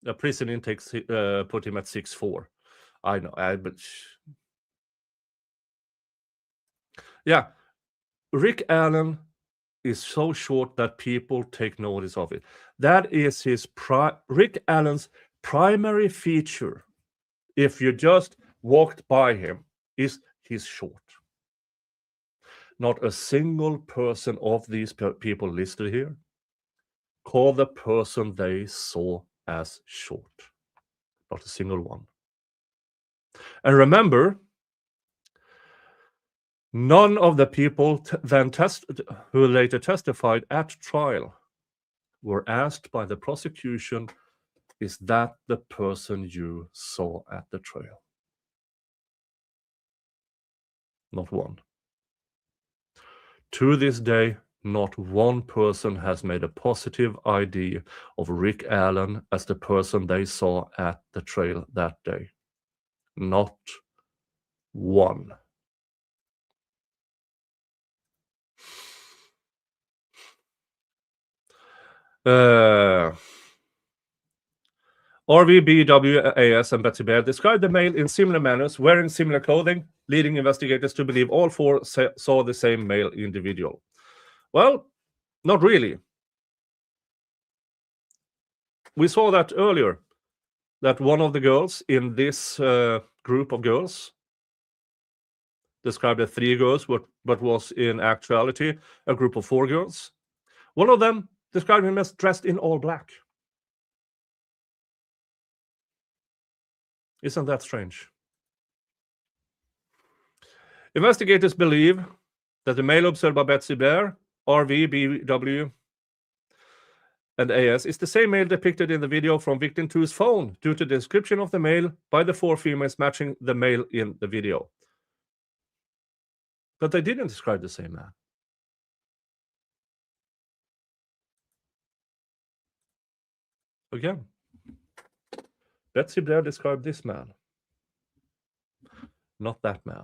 The prison intake put him at 6'4". I know, but yeah, Rick Allen is so short that people take notice of it. That is his Rick Allen's primary feature. If you just walked by him, is he's short. Not a single person of these people listed here call the person they saw as short. Not a single one. And remember, none of the people who later testified at trial were asked by the prosecution, is that the person you saw at the trail? Not one. To this day, not one person has made a positive ID of Rick Allen as the person they saw at the trail that day. Not one. RV, BW, AS, and Betsy Bear described the male in similar manners, wearing similar clothing, leading investigators to believe all four saw the same male individual. Well, not really. We saw that earlier, that one of the girls in this group of girls described as 3 girls, but was in actuality a group of 4 girls. One of them described him as dressed in all black. Isn't that strange? Investigators believe that the male observed by Betsy Blair, RV, BW, and AS is the same male depicted in the video from victim 2's phone due to the description of the male by the 4 females matching the male in the video. But they didn't describe the same man. Again, Betsy Blair described this man, not that man.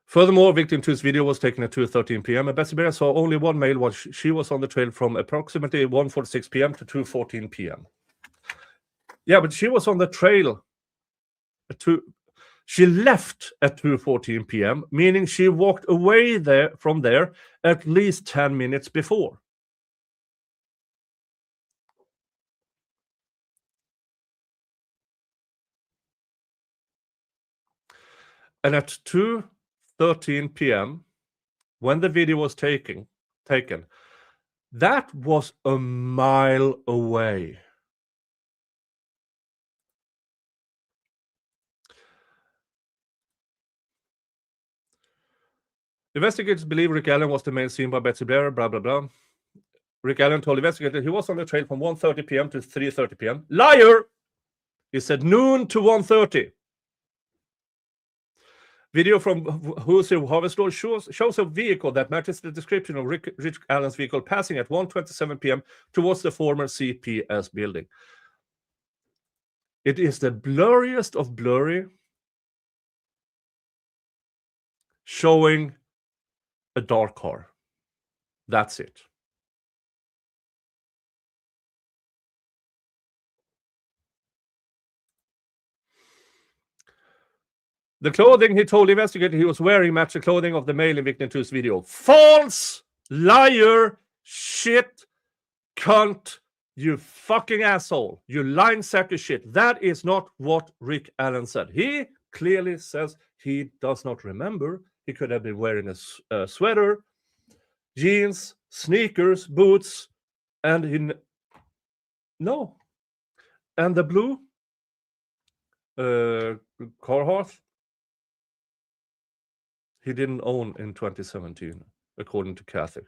Furthermore, victim 2's video was taken at 2:13 p.m. and Betsy Blair saw only one male while she was on the trail from approximately 1:46 p.m. to 2:14 p.m. Yeah, but she was on the trail at she left at 2:14 p.m., meaning she walked away from there at least 10 minutes before. And at 2:13 p.m., when the video was taken, that was a mile away. Investigators believe Rick Allen was the man seen by Betsy Blair, blah, blah, blah. Rick Allen told investigators he was on the trail from 1:30 p.m. to 3:30 p.m. Liar! He said noon to 1:30. Video from Hoosier Harvest Store shows a vehicle that matches the description of Rick Allen's vehicle passing at 1:27 p.m. towards the former CPS building. It is the blurriest of blurry, showing a dark car. That's it. The clothing he told investigators he was wearing matched the clothing of the male in victim 2's video. False! Liar! Shit! Cunt! You fucking asshole! You lying sack of shit! That is not what Rick Allen said. He clearly says he does not remember. He could have been wearing a sweater, jeans, sneakers, boots, and no. And the blue Carhartt he didn't own in 2017, according to Kathy.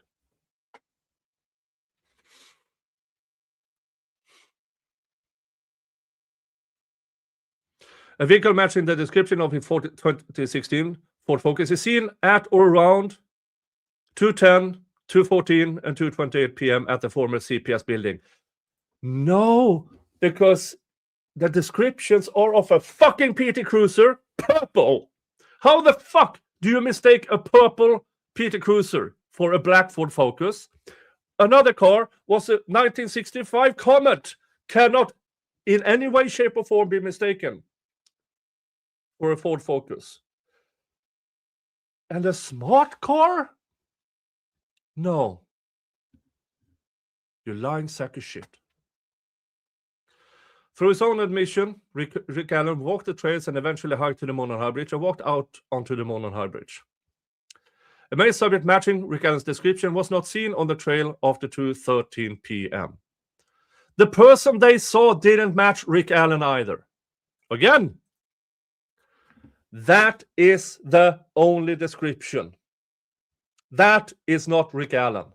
A vehicle matching the description of his 2016 Ford Focus is seen at or around 2:10, 2:14, and 2:28 p.m. at the former CPS building. No, because the descriptions are of a fucking PT Cruiser, purple. How the fuck do you mistake a purple PT Cruiser for a black Ford Focus? Another car was a 1965 Comet. Cannot in any way, shape, or form be mistaken for a Ford Focus. And a smart car? No. You lying sack of shit. Through his own admission, Rick Allen walked the trails and eventually hiked to the Monon High Bridge and walked out onto the Monon High Bridge. A male subject matching Rick Allen's description was not seen on the trail after 2:13 p.m. The person they saw didn't match Rick Allen either. Again, that is the only description. That is not Rick Allen.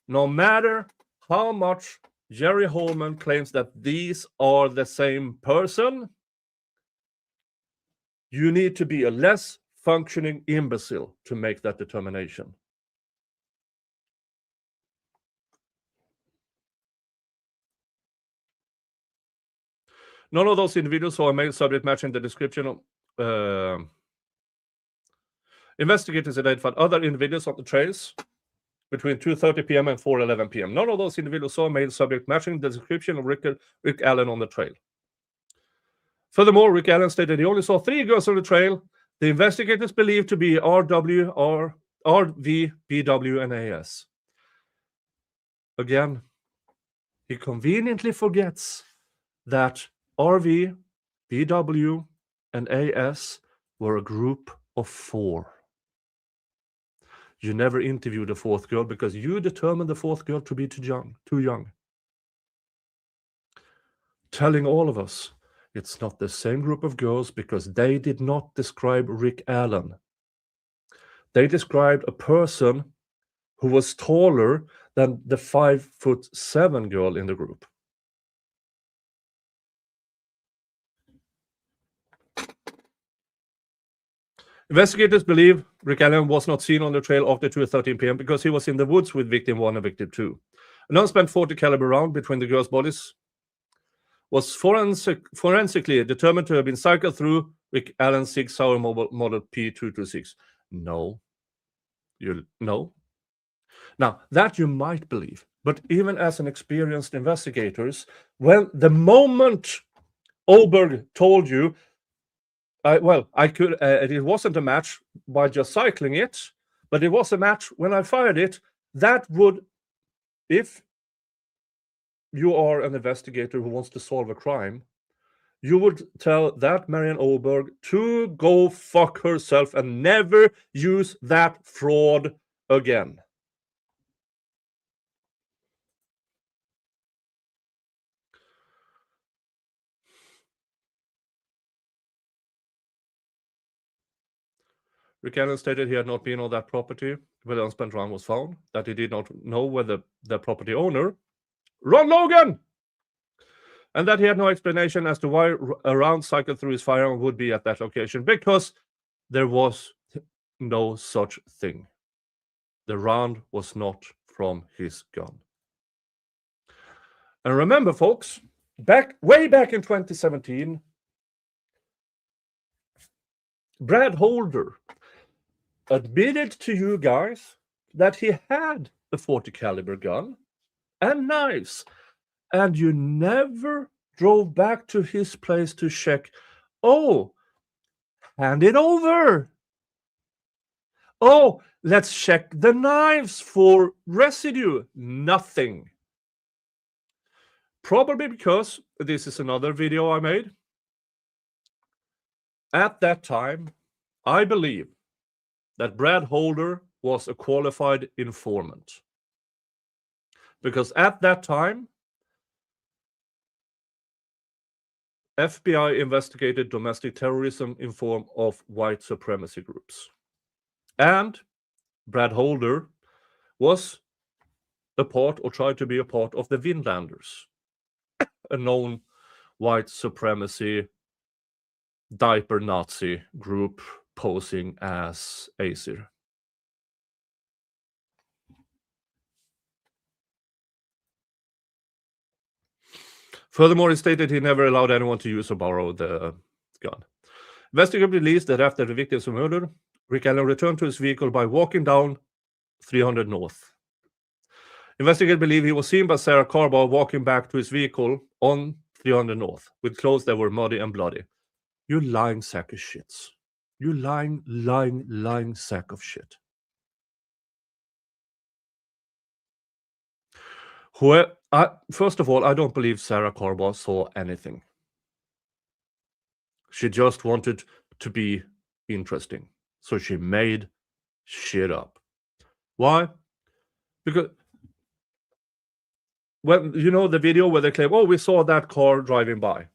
No matter how much Jerry Holman claims that these are the same person, you need to be a less functioning imbecile to make that determination. None of those individuals saw a male subject matching the description of investigators identified other individuals on the trails between 2:30 p.m. and 4:11 p.m. None of those individuals saw a male subject matching the description of Rick Allen on the trail. Furthermore, Rick Allen stated he only saw 3 girls on the trail. The investigators believed to be RV, BW, and AS. Again, he conveniently forgets that RV, BW, and AS were a group of 4. You never interviewed a 4th girl because you determined the 4th girl to be too young. Telling all of us it's not the same group of girls because they did not describe Rick Allen. They described a person who was taller than the 5'7" girl in the group. Investigators believe Rick Allen was not seen on the trail after 2:13 p.m. because he was in the woods with victim 1 and victim 2. An unspent .40 caliber round between the girls' bodies was forensically determined to have been cycled through Rick Allen's Sig Sauer model P226. No. No. Now, that you might believe, but even as an experienced investigators, when the moment Oberg told you, it wasn't a match by just cycling it, but it was a match when I fired it. That would, if you are an investigator who wants to solve a crime, you would tell that Marianne Oberg to go fuck herself and never use that fraud again. Rick Allen stated he had not been on that property where the unspent round was found, that he did not know whether the property owner, Ron Logan, and that he had no explanation as to why a round cycled through his firearm would be at that location, because there was no such thing. The round was not from his gun. And remember, folks, way back in 2017, Brad Holder admitted to you guys that he had a .40 caliber gun and knives, and you never drove back to his place to check, oh, hand it over. Oh, let's check the knives for residue. Nothing. Probably because this is another video I made. At that time, I believe that Brad Holder was a qualified informant. Because at that time, FBI investigated domestic terrorism in form of white supremacy groups. And Brad Holder was a part, or tried to be a part, of the Vinlanders, a known white supremacy diaper Nazi group posing as Aesir. Furthermore, he stated he never allowed anyone to use or borrow the gun. Investigators believes that after the victims were murdered, Rick Allen returned to his vehicle by walking down 300 North. Investigators believe he was seen by Sarah Carbar walking back to his vehicle on 300 North with clothes that were muddy and bloody. You lying sack of shits. You lying sack of shit. First of all, I don't believe Sarah Carbar saw anything. She just wanted to be interesting. So she made shit up. Why? Because, well, you know the video where they claim, oh, we saw that car driving by.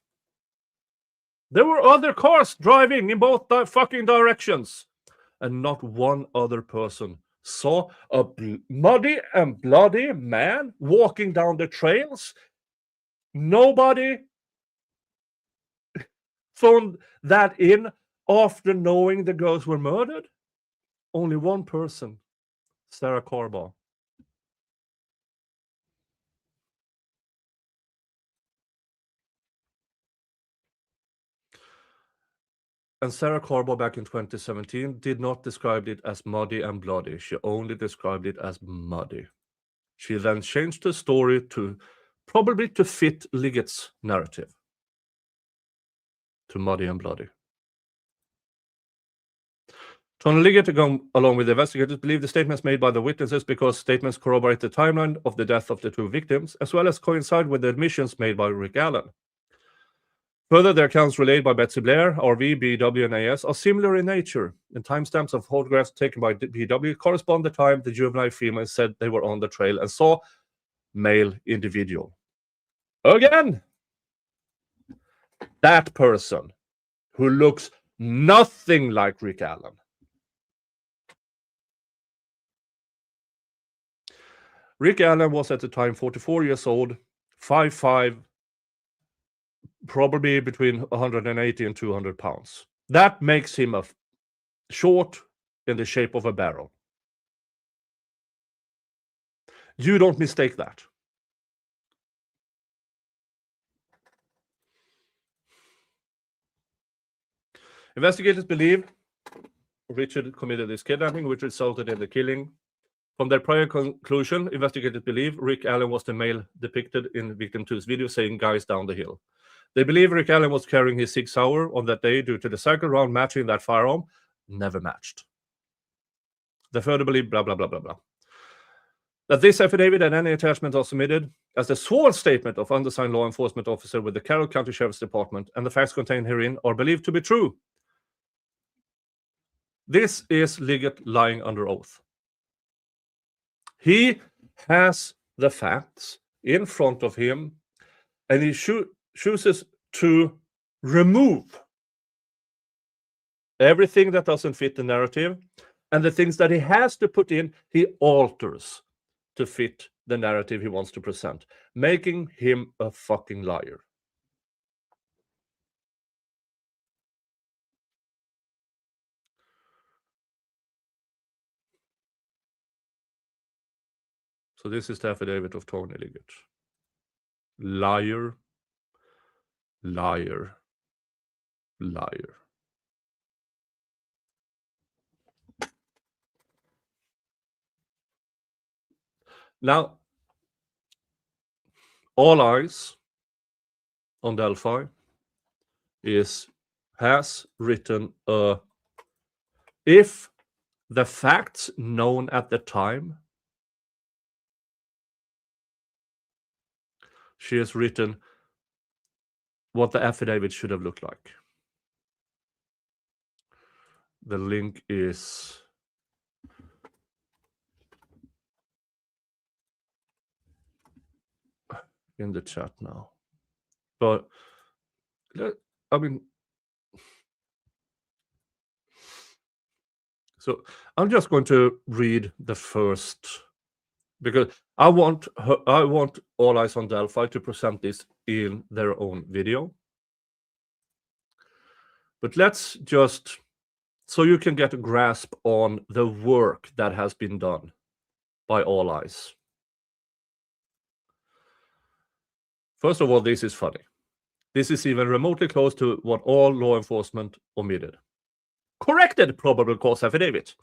There were other cars driving in both fucking directions. And not one other person saw a muddy and bloody man walking down the trails. Nobody phoned that in after knowing the girls were murdered. Only one person, Sarah Carbar. And Sarah Carbar back in 2017 did not describe it as muddy and bloody. She only described it as muddy. She then changed the story to probably to fit Liggett's narrative. To muddy and bloody. Tony Liggett, along with the investigators, believe the statements made by the witnesses because statements corroborate the timeline of the death of the two victims, as well as coincide with the admissions made by Rick Allen. Further, the accounts relayed by Betsy Blair, RV, BW, and AS are similar in nature, and timestamps of photographs taken by BW correspond to the time the juvenile female said they were on the trail and saw male individual. Again, that person who looks nothing like Rick Allen. Rick Allen was at the time 44 years old, 5'5", probably between 180 and 200 pounds. That makes him a short in the shape of a barrel. You don't mistake that. Investigators believe Richard committed this kidnapping, which resulted in the killing. From their prior conclusion, investigators believe Rick Allen was the male depicted in victim 2's video saying "guys down the hill." They believe Rick Allen was carrying his 6 Sauer on that day due to the cycle round matching that firearm never matched. They further believe blah, blah, blah, blah, blah. That this affidavit and any attachments are submitted as the sworn statement of undersigned law enforcement officer with the Carroll County Sheriff's Department and the facts contained herein are believed to be true. This is Liggett lying under oath. He has the facts in front of him and he chooses to remove everything that doesn't fit the narrative, and the things that he has to put in, he alters to fit the narrative he wants to present, making him a fucking liar. So this is the affidavit of Tony Liggett. Liar, liar, liar. Now, all eyes on Delphi has written if the facts known at the time, she has written what the affidavit should have looked like. The link is in the chat now. But I mean, so I'm just going to read the first, because I want All Eyes on Delphi to present this in their own video. But let's just, so you can get a grasp on the work that has been done by All Eyes. First of all, this is funny. This is even remotely close to what all law enforcement omitted. Corrected probable cause affidavit.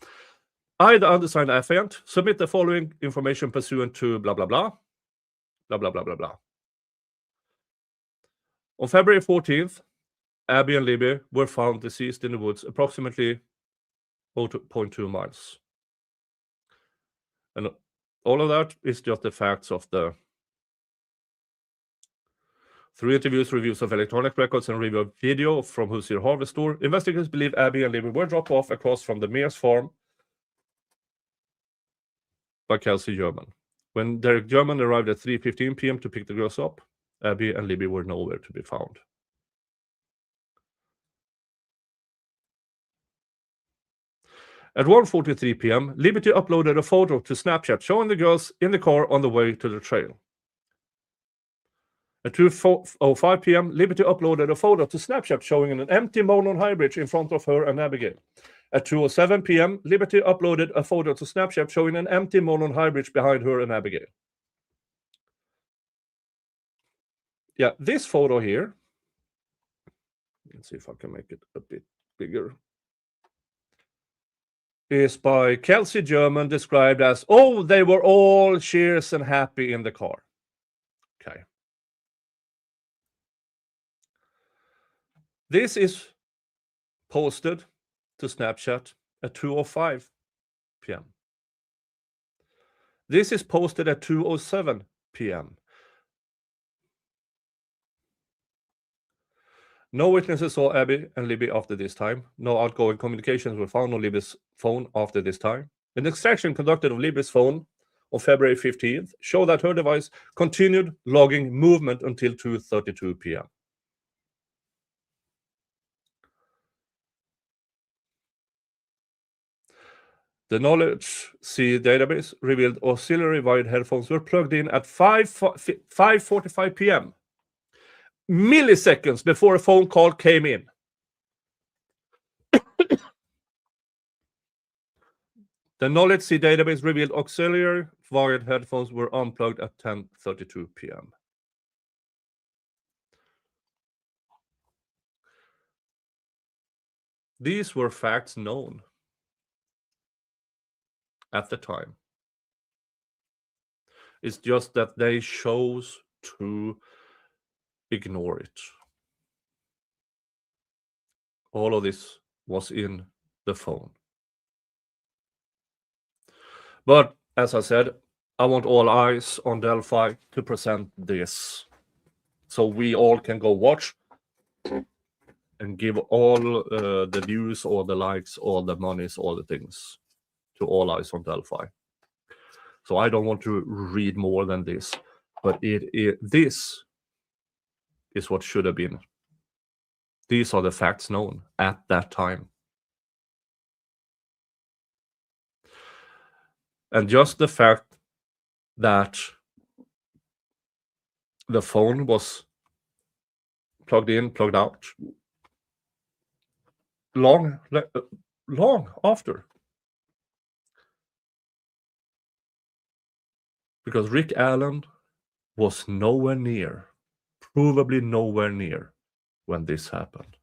I, the undersigned affiant, submit the following information pursuant to blah, blah, blah, blah, blah, blah, blah, blah. On February 14th, Abby and Libby were found deceased in the woods approximately 0.2 miles. And all of that is just the facts of the through interviews, reviews of electronic records, and review of video from Hoosier Harvest Store. Investigators believe Abby and Libby were dropped off across from the Mears farm by Kelsey German. When Derek German arrived at 3:15 p.m. to pick the girls up, Abby and Libby were nowhere to be found. At 1:43 p.m., Liberty uploaded a photo to Snapchat showing the girls in the car on the way to the trail. At 2:05 p.m., Liberty uploaded a photo to Snapchat showing an empty Monon High Bridge in front of her and Abigail. At 2:07 p.m., Liberty uploaded a photo to Snapchat showing an empty Monon High Bridge behind her and Abigail. Yeah, this photo here, let's see if I can make it a bit bigger, is by Kelsey German, described as, "Oh, they were all cheers and happy in the car." Okay. This is posted to Snapchat at 2:05 p.m. This is posted at 2:07 p.m. No witnesses saw Abby and Libby after this time. No outgoing communications were found on Libby's phone after this time. An extraction conducted of Libby's phone on February 15th showed that her device continued logging movement until 2:32 p.m. The Knowledge C database revealed auxiliary wired headphones were plugged in at 5:45 p.m. milliseconds before a phone call came in. The Knowledge C database revealed auxiliary wired headphones were unplugged at 10:32 p.m. These were facts known at the time. It's just that they chose to ignore it. All of this was in the phone. But as I said, I want all eyes on Delphi to present this, so we all can go watch and give all the views, all the likes, all the monies, all the things to all eyes on Delphi. So I don't want to read more than this, but this is what should have been. These are the facts known at that time. And just the fact that the phone was plugged in, plugged out, long after. Because Rick Allen was nowhere near, probably nowhere near, when this happened.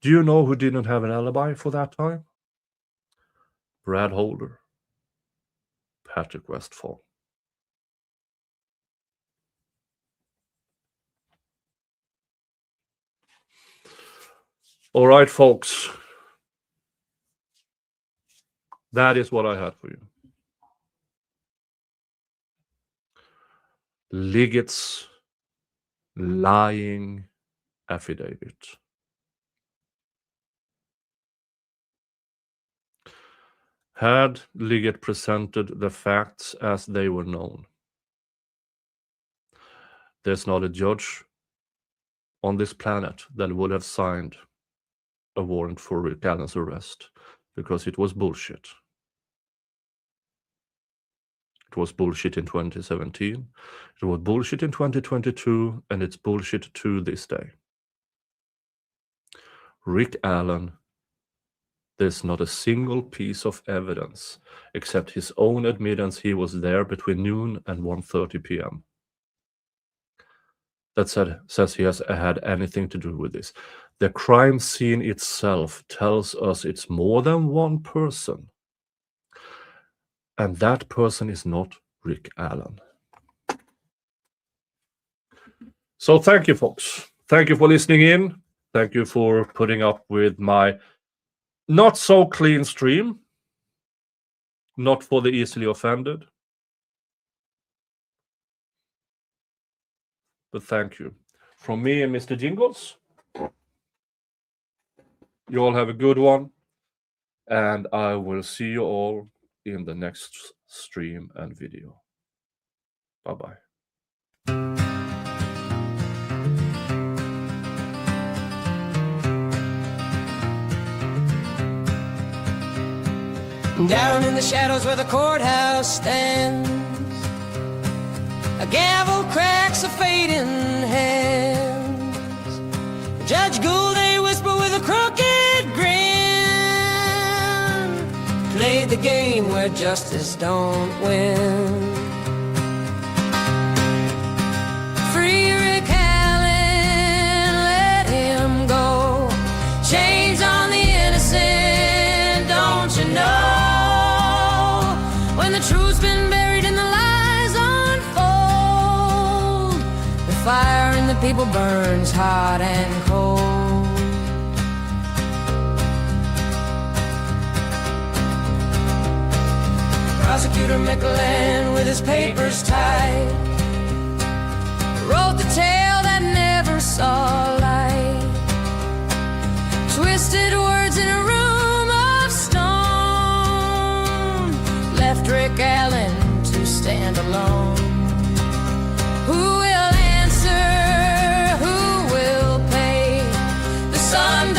Do you know who didn't have an alibi for that time? Brad Holder, Patrick Westphal. All right, folks. That is what I had for you. Liggett's lying affidavit. Had Liggett presented the facts as they were known, there's not a judge on this planet that would have signed a warrant for Rick Allen's arrest, because it was bullshit. It was bullshit in 2017, it was bullshit in 2022, and it's bullshit to this day. Rick Allen, there's not a single piece of evidence except his own admittance he was there between noon and 1:30 p.m. that says he has had anything to do with this. The crime scene itself tells us it's more than one person. And that person is not Rick Allen. So thank you, folks. Thank you for listening in. Thank you for putting up with my not so clean stream. Not for the easily offended. But thank you. From me and Mr. Jingles, you all have a good one. And I will see you all in the next stream and video. Bye-bye. Down in the shadows where the courthouse stands, a gavel cracks a fading hands. Judge Gould, they whisper with a crooked grin, played the game where justice don't win. Free Rick Allen, let him go. Chains on the innocent, don't you know? When the truth's been buried and the lies unfold, the fire in the people burns hot and cold. Prosecutor McLean with his papers tied wrote the tale that never saw light. Twisted words in a room of stone, left Rick Allen to stand alone. Who will answer? Who will pay? The sun